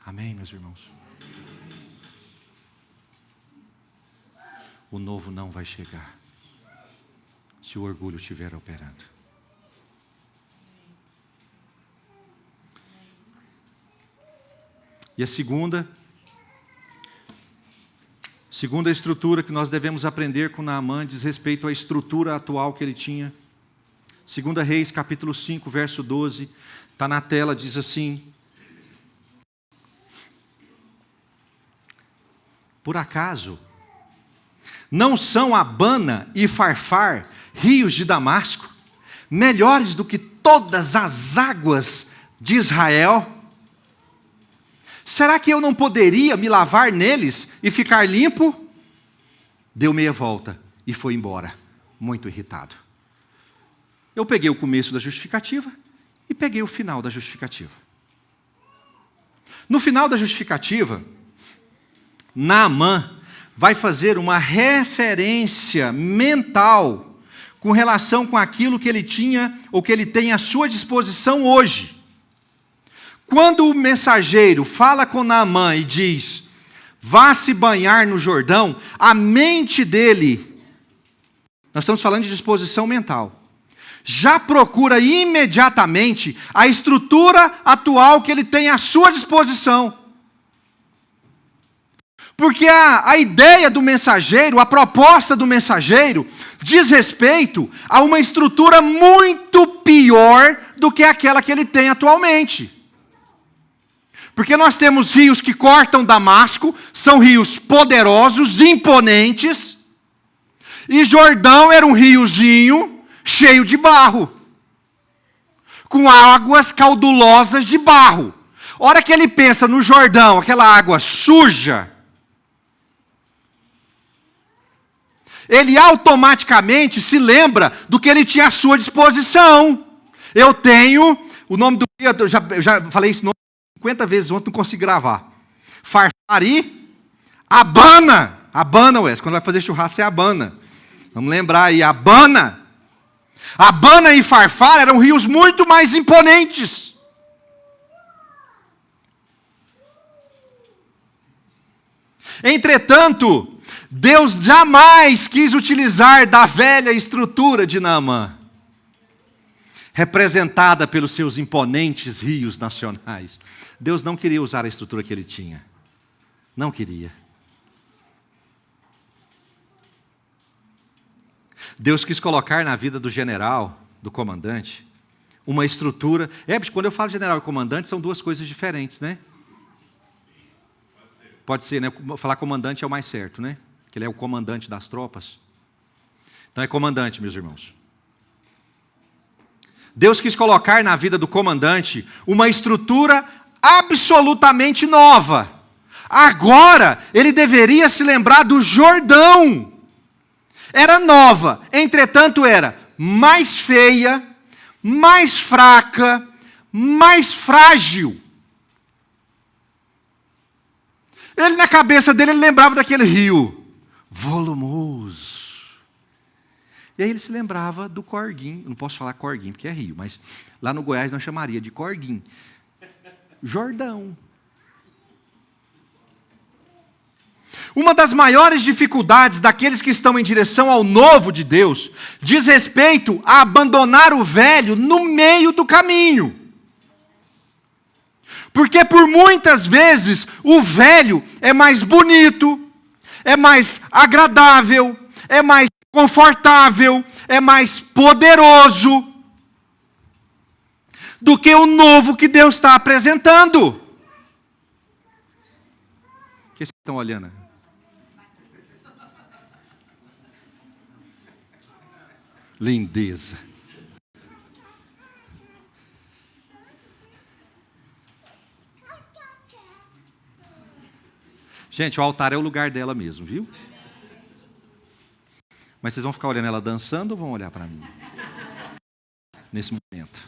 Amém, meus irmãos? O novo não vai chegar se o orgulho estiver operando. E a segunda estrutura que nós devemos aprender com Naamã diz respeito à estrutura atual que ele tinha. 2 Reis, capítulo 5, verso 12, está na tela, diz assim: por acaso não são Abana e Farfar, rios de Damasco, melhores do que todas as águas de Israel? Será que eu não poderia me lavar neles e ficar limpo? Deu meia volta e foi embora, muito irritado. Eu peguei o começo da justificativa e peguei o final da justificativa. No final da justificativa, Naamã vai fazer uma referência mental com relação com aquilo que ele tinha ou que ele tem à sua disposição hoje. Quando o mensageiro fala com Naamã e diz: vá se banhar no Jordão, a mente dele, nós estamos falando de disposição mental, já procura imediatamente a estrutura atual que ele tem à sua disposição. Porque a ideia do mensageiro, a proposta do mensageiro, diz respeito a uma estrutura muito pior do que aquela que ele tem atualmente. Porque nós temos rios que cortam Damasco, são rios poderosos, imponentes, e Jordão era um riozinho cheio de barro, com águas caudulosas de barro. Hora que ele pensa no Jordão, aquela água suja, ele automaticamente se lembra do que ele tinha à sua disposição. Eu tenho, o nome do rio, eu já falei esse nome 50 vezes ontem, não consigo gravar. Farfari, Abana. Abana, Wes, quando vai fazer churrasco é Abana. Vamos lembrar aí, Abana. Abana e Farfar eram rios muito mais imponentes. Entretanto, Deus jamais quis utilizar da velha estrutura de Naamã, representada pelos seus imponentes rios nacionais. Deus não queria usar a estrutura que ele tinha. Não queria. Deus quis colocar na vida do general, do comandante, uma estrutura. Quando eu falo general e comandante, são duas coisas diferentes, né? Pode ser, né? Falar comandante é o mais certo, né? Que ele é o comandante das tropas. Então é comandante, meus irmãos. Deus quis colocar na vida do comandante uma estrutura absolutamente nova. Agora, ele deveria se lembrar do Jordão. Era nova, entretanto era mais feia, mais fraca, mais frágil. Ele, na cabeça dele, ele lembrava daquele rio volumoso. E aí ele se lembrava do Corguim. Não posso falar Corguim, porque é rio, mas lá no Goiás nós chamaria de Corguim. Jordão. Uma das maiores dificuldades daqueles que estão em direção ao novo de Deus diz respeito a abandonar o velho no meio do caminho. Porque por muitas vezes o velho é mais bonito, é mais agradável, é mais confortável, é mais poderoso do que o novo que Deus está apresentando. O que vocês estão olhando? Lindeza. Gente, o altar é o lugar dela mesmo, viu? Mas vocês vão ficar olhando ela dançando ou vão olhar para mim? Nesse momento.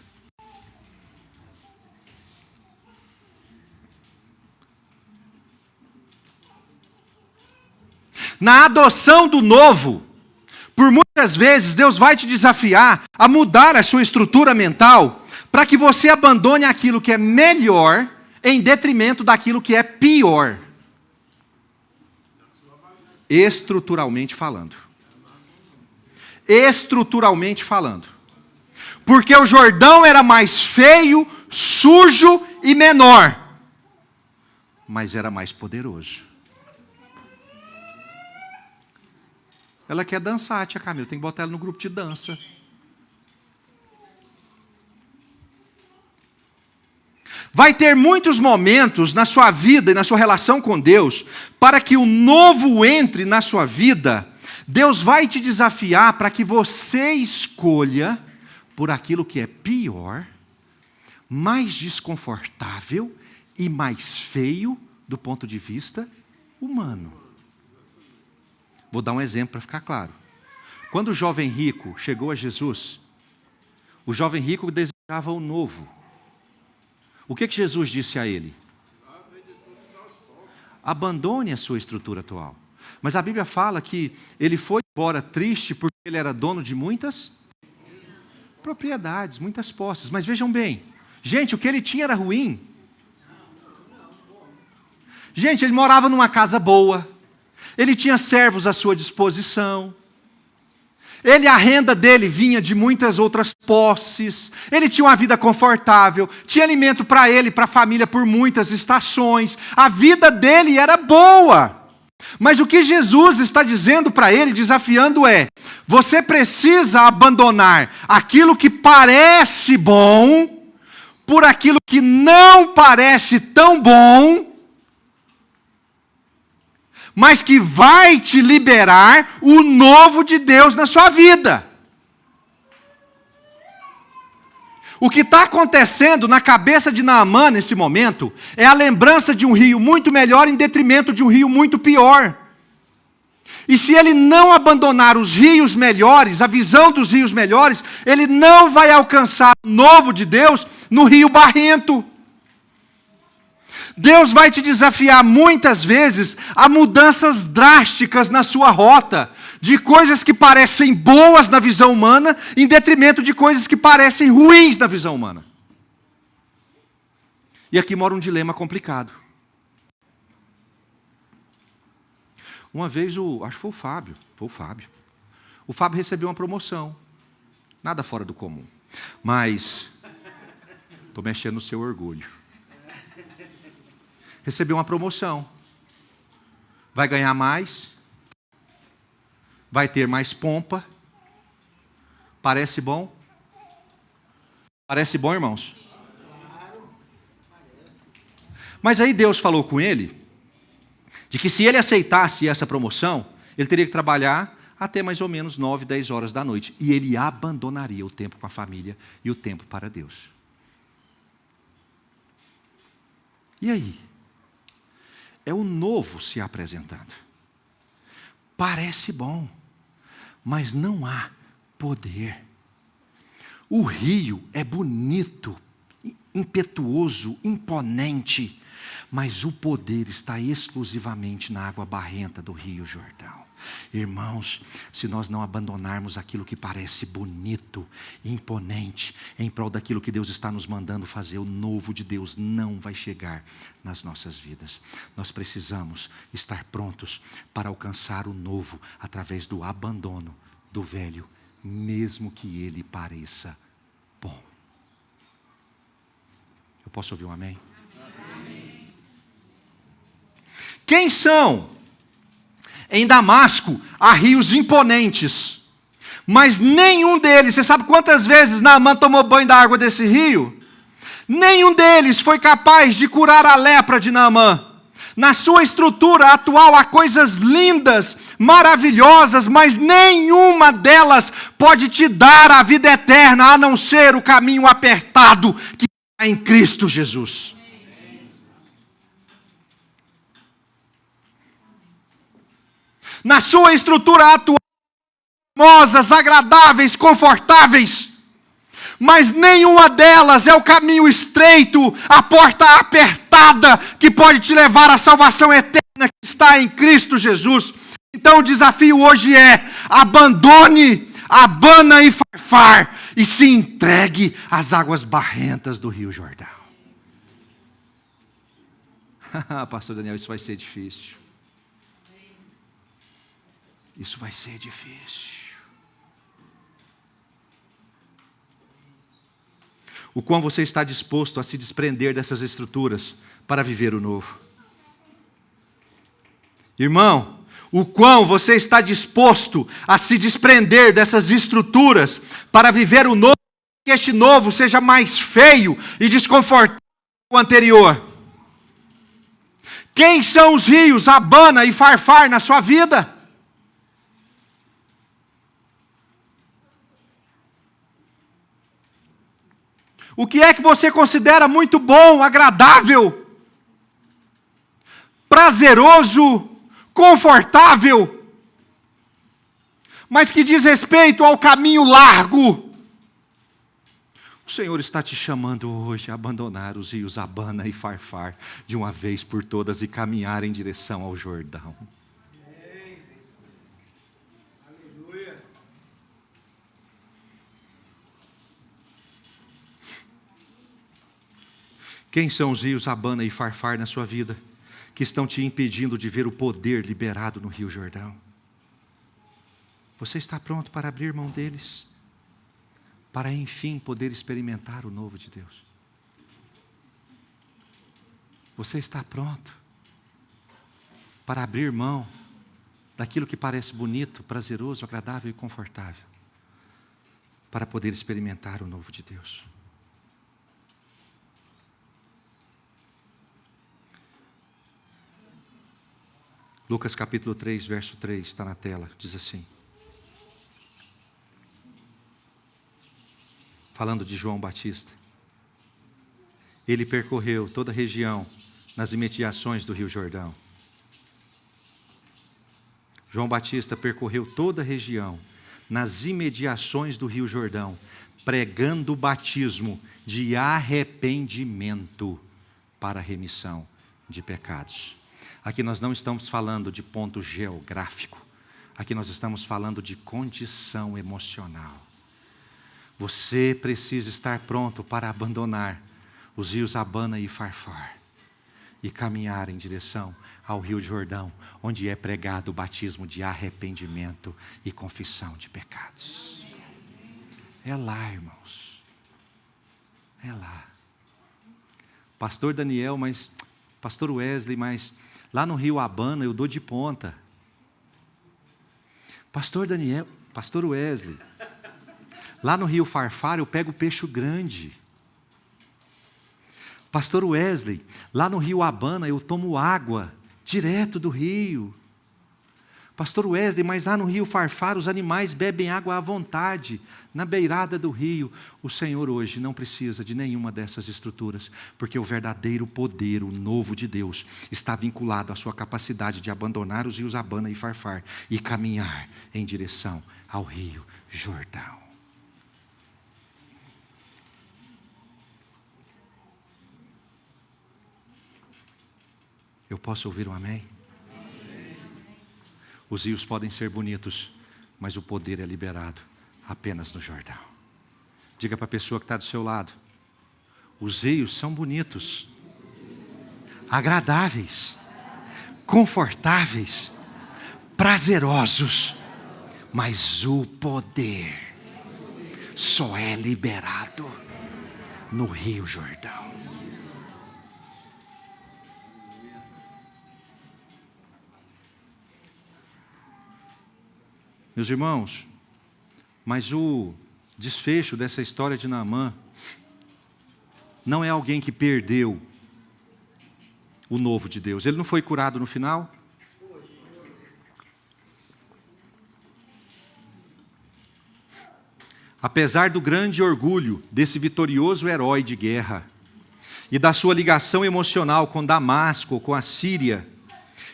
Na adoção do novo, por muitas vezes Deus vai te desafiar a mudar a sua estrutura mental para que você abandone aquilo que é melhor em detrimento daquilo que é pior. Estruturalmente falando. Estruturalmente falando. Porque o Jordão era mais feio, sujo e menor, mas era mais poderoso. Ela quer dançar, tia Camila, tem que botar ela no grupo de dança. Vai ter muitos momentos na sua vida e na sua relação com Deus, para que o novo entre na sua vida. Deus vai te desafiar para que você escolha por aquilo que é pior, mais desconfortável e mais feio do ponto de vista humano. Vou dar um exemplo para ficar claro. Quando o jovem rico chegou a Jesus, o jovem rico desejava o novo. O que Jesus disse a ele? Abandone a sua estrutura atual. Mas a Bíblia fala que ele foi embora triste porque ele era dono de muitas propriedades, muitas posses. Mas vejam bem, gente, o que ele tinha era ruim. Gente, ele morava numa casa boa, ele tinha servos à sua disposição, a renda dele vinha de muitas outras posses, ele tinha uma vida confortável, tinha alimento para ele e para a família por muitas estações, a vida dele era boa. Mas o que Jesus está dizendo para ele, desafiando é, você precisa abandonar aquilo que parece bom, por aquilo que não parece tão bom, mas que vai te liberar o novo de Deus na sua vida. O que está acontecendo na cabeça de Naamã nesse momento é a lembrança de um rio muito melhor em detrimento de um rio muito pior. E se ele não abandonar os rios melhores, a visão dos rios melhores, ele não vai alcançar o novo de Deus no rio barrento. Deus vai te desafiar muitas vezes a mudanças drásticas na sua rota, de coisas que parecem boas na visão humana, em detrimento de coisas que parecem ruins na visão humana. E aqui mora um dilema complicado. Uma vez, acho que foi o Fábio. O Fábio recebeu uma promoção, nada fora do comum, mas estou mexendo no seu orgulho. Recebeu uma promoção, vai ganhar mais, vai ter mais pompa, parece bom? Parece bom, irmãos? Mas aí Deus falou com ele, de que se ele aceitasse essa promoção, ele teria que trabalhar até mais ou menos 9, 10 horas da noite, e ele abandonaria o tempo com a família e o tempo para Deus. E aí? É o novo se apresentando. Parece bom, mas não há poder. O rio é bonito, impetuoso, imponente, mas o poder está exclusivamente na água barrenta do Rio Jordão. Irmãos, se nós não abandonarmos aquilo que parece bonito, imponente, em prol daquilo que Deus está nos mandando fazer, o novo de Deus não vai chegar nas nossas vidas. Nós precisamos estar prontos para alcançar o novo através do abandono do velho, mesmo que ele pareça bom. Eu posso ouvir um amém? Amém. Quem são? Em Damasco há rios imponentes, mas nenhum deles, você sabe quantas vezes Naamã tomou banho da água desse rio? Nenhum deles foi capaz de curar a lepra de Naamã. Na sua estrutura atual há coisas lindas, maravilhosas, mas nenhuma delas pode te dar a vida eterna, a não ser o caminho apertado que está em Cristo Jesus. na sua estrutura atual, formosas, agradáveis, confortáveis, mas nenhuma delas é o caminho estreito, a porta apertada, que pode te levar à salvação eterna que está em Cristo Jesus. Então o desafio hoje é: abandone Abana e Farfar e se entregue às águas barrentas do Rio Jordão. Pastor Daniel, isso vai ser difícil. Isso vai ser difícil. O quão você está disposto a se desprender dessas estruturas para viver o novo? Irmão, o quão você está disposto a se desprender dessas estruturas para viver o novo, que este novo seja mais feio e desconfortável que o anterior? Quem são os rios Abana e Farfar na sua vida? O que é que você considera muito bom, agradável, prazeroso, confortável, mas que diz respeito ao caminho largo? O Senhor está te chamando hoje a abandonar os rios Abana e Farfar de uma vez por todas e caminhar em direção ao Jordão. Aleluia. Quem são os rios Abana e Farfar na sua vida que estão te impedindo de ver o poder liberado no Rio Jordão? Você está pronto para abrir mão deles? Para enfim poder experimentar o novo de Deus? Você está pronto para abrir mão daquilo que parece bonito, prazeroso, agradável e confortável, para poder experimentar o novo de Deus? Lucas capítulo 3, verso 3, está na tela, diz assim. Falando de João Batista. Ele percorreu toda a região nas imediações do Rio Jordão. João Batista percorreu toda a região nas imediações do Rio Jordão, pregando o batismo de arrependimento para a remissão de pecados. Aqui nós não estamos falando de ponto geográfico. Aqui nós estamos falando de condição emocional. Você precisa estar pronto para abandonar os rios Abana e Farfar e caminhar em direção ao Rio Jordão, onde é pregado o batismo de arrependimento e confissão de pecados. É lá, irmãos. É lá. Pastor Daniel, mas Pastor Wesley, mas lá no Rio Abana eu dou de ponta. Pastor Daniel, Pastor Wesley, lá no Rio Farfar eu pego peixe grande. Pastor Wesley, lá no Rio Abana eu tomo água direto do rio. Pastor Wesley, mas lá no Rio Farfar os animais bebem água à vontade, na beirada do rio. O Senhor hoje não precisa de nenhuma dessas estruturas, porque o verdadeiro poder, o novo de Deus, está vinculado à sua capacidade de abandonar os rios Abana e Farfar e caminhar em direção ao Rio Jordão. Eu posso ouvir um amém? Os rios podem ser bonitos, mas o poder é liberado apenas no Jordão. Diga para a pessoa que está do seu lado: os rios são bonitos, agradáveis, confortáveis, prazerosos, mas o poder só é liberado no Rio Jordão. Meus irmãos, mas o desfecho dessa história de Naamã não é alguém que perdeu o novo de Deus. Ele não foi curado no final? Apesar do grande orgulho desse vitorioso herói de guerra e da sua ligação emocional com Damasco, com a Síria,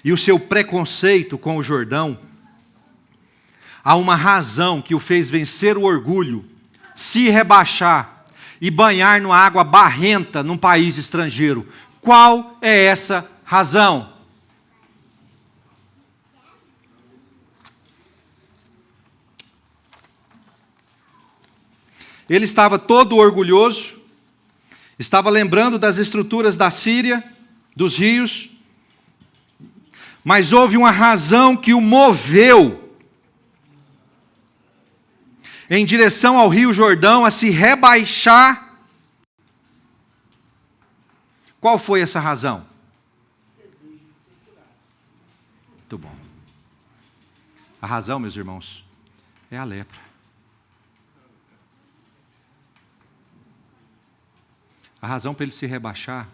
e o seu preconceito com o Jordão, há uma razão que o fez vencer o orgulho, se rebaixar e banhar numa água barrenta num país estrangeiro. Qual é essa razão? Ele estava todo orgulhoso, estava lembrando das estruturas da Síria, dos rios, mas houve uma razão que o moveu em direção ao Rio Jordão a se rebaixar. Qual foi essa razão? Muito bom. A razão, meus irmãos, é a lepra. A razão para ele se rebaixar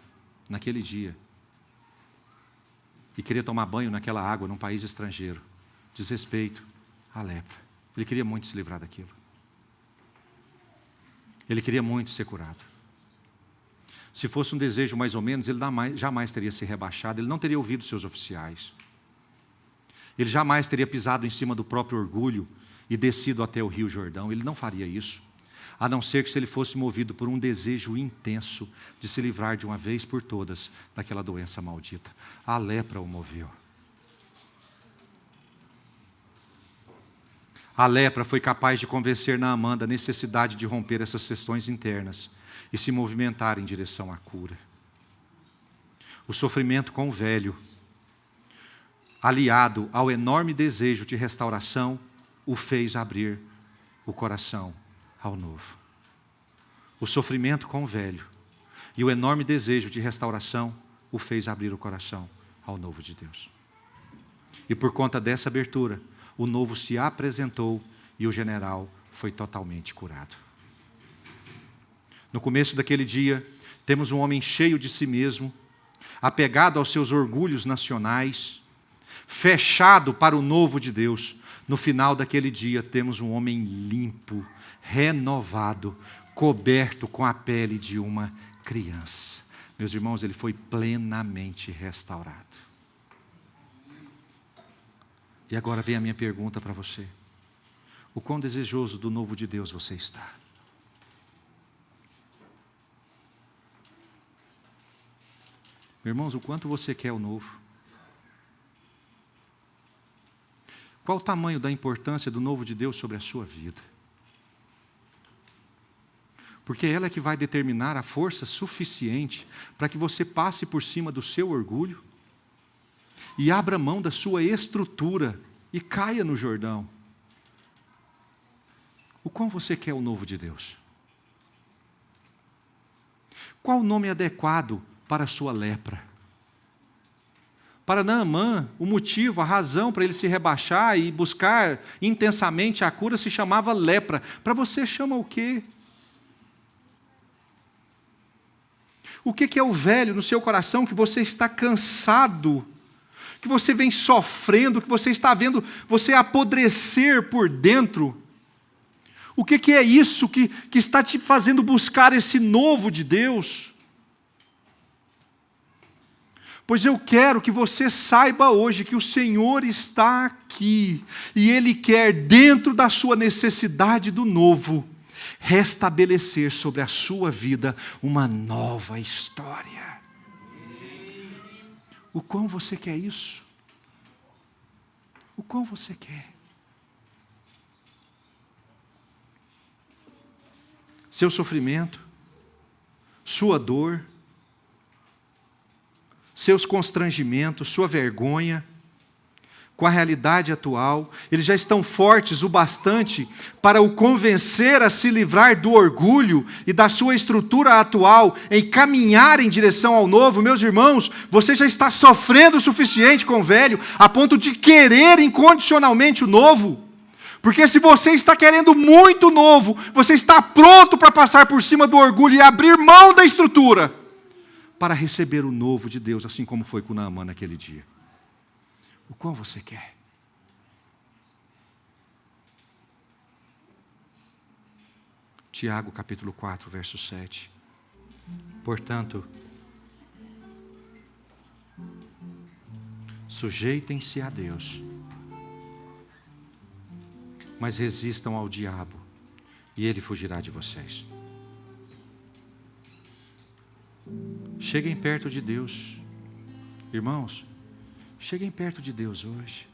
naquele dia e querer tomar banho naquela água num país estrangeiro, diz respeito à lepra. Ele queria muito se livrar daquilo. Ele queria muito ser curado. Se fosse um desejo mais ou menos, ele jamais teria se rebaixado, ele não teria ouvido seus oficiais. Ele jamais teria pisado em cima do próprio orgulho e descido até o Rio Jordão. Ele não faria isso, a não ser que se ele fosse movido por um desejo intenso de se livrar de uma vez por todas daquela doença maldita. A lepra o moveu. A lepra foi capaz de convencer Naamã da necessidade de romper essas questões internas e se movimentar em direção à cura. O sofrimento com o velho, aliado ao enorme desejo de restauração, o fez abrir o coração ao novo. O sofrimento com o velho e o enorme desejo de restauração o fez abrir o coração ao novo de Deus. E por conta dessa abertura, o novo se apresentou e o general foi totalmente curado. No começo daquele dia, temos um homem cheio de si mesmo, apegado aos seus orgulhos nacionais, fechado para o novo de Deus. No final daquele dia, temos um homem limpo, renovado, coberto com a pele de uma criança. Meus irmãos, ele foi plenamente restaurado. E agora vem a minha pergunta para você. O quão desejoso do novo de Deus você está? Irmãos, o quanto você quer o novo? Qual o tamanho da importância do novo de Deus sobre a sua vida? Porque ela é que vai determinar a força suficiente para que você passe por cima do seu orgulho e abra mão da sua estrutura e caia no Jordão. O quão você quer o novo de Deus? Qual o nome adequado para a sua lepra? Para Naamã, o motivo, a razão para ele se rebaixar e buscar intensamente a cura se chamava lepra. Para você chama o quê? O que é o velho no seu coração que você está cansado, que você vem sofrendo, que você está vendo você apodrecer por dentro? O que é isso que está te fazendo buscar esse novo de Deus? Pois eu quero que você saiba hoje que o Senhor está aqui e Ele quer, dentro da sua necessidade do novo, restabelecer sobre a sua vida uma nova história. O quão você quer isso? O quão você quer? Seu sofrimento, sua dor, seus constrangimentos, sua vergonha, com a realidade atual, eles já estão fortes o bastante para o convencer a se livrar do orgulho e da sua estrutura atual, em caminhar em direção ao novo. Meus irmãos, você já está sofrendo o suficiente com o velho, a ponto de querer incondicionalmente o novo. Porque se você está querendo muito novo, você está pronto para passar por cima do orgulho e abrir mão da estrutura para receber o novo de Deus, assim como foi com Naamã naquele dia. O qual você quer? Tiago capítulo 4, verso 7. Portanto, sujeitem-se a Deus, mas resistam ao diabo, e ele fugirá de vocês. Cheguem perto de Deus. Irmãos, cheguem perto de Deus hoje.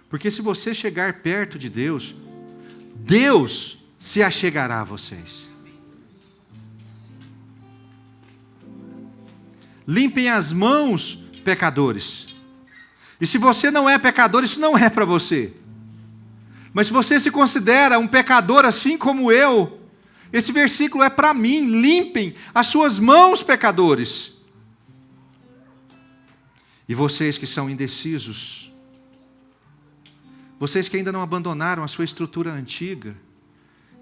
Porque se você chegar perto de Deus, Deus se achegará a vocês. Limpem as mãos, pecadores. E se você não é pecador, isso não é para você. Mas se você se considera um pecador assim como eu, esse versículo é para mim. Limpem as suas mãos, pecadores. E vocês que são indecisos, vocês que ainda não abandonaram a sua estrutura antiga,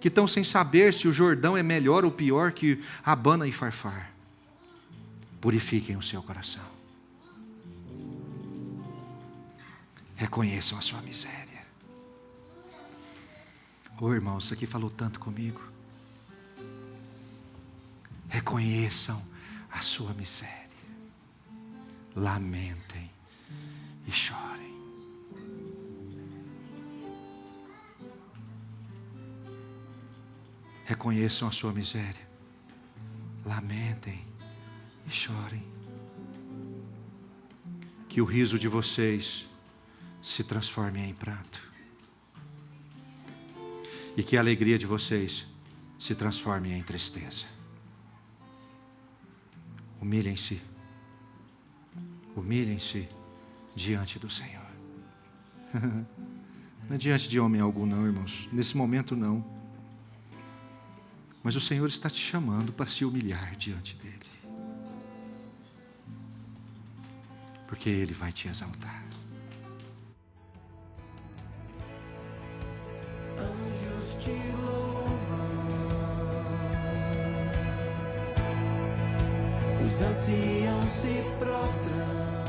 que estão sem saber se o Jordão é melhor ou pior que Abana e Farfar, purifiquem o seu coração. Reconheçam a sua miséria. Irmão, isso aqui falou tanto comigo. Reconheçam a sua miséria. Lamentem e chorem. Reconheçam a sua miséria. Lamentem e chorem. Que o riso de vocês se transforme em pranto. E que a alegria de vocês se transforme em tristeza. Humilhem-se. Humilhem-se diante do Senhor. Não é diante de homem algum não, irmãos. Nesse momento não. Mas o Senhor está te chamando para se humilhar diante dEle. Porque Ele vai te exaltar. Anjos te louvam, os anciãos se prostram.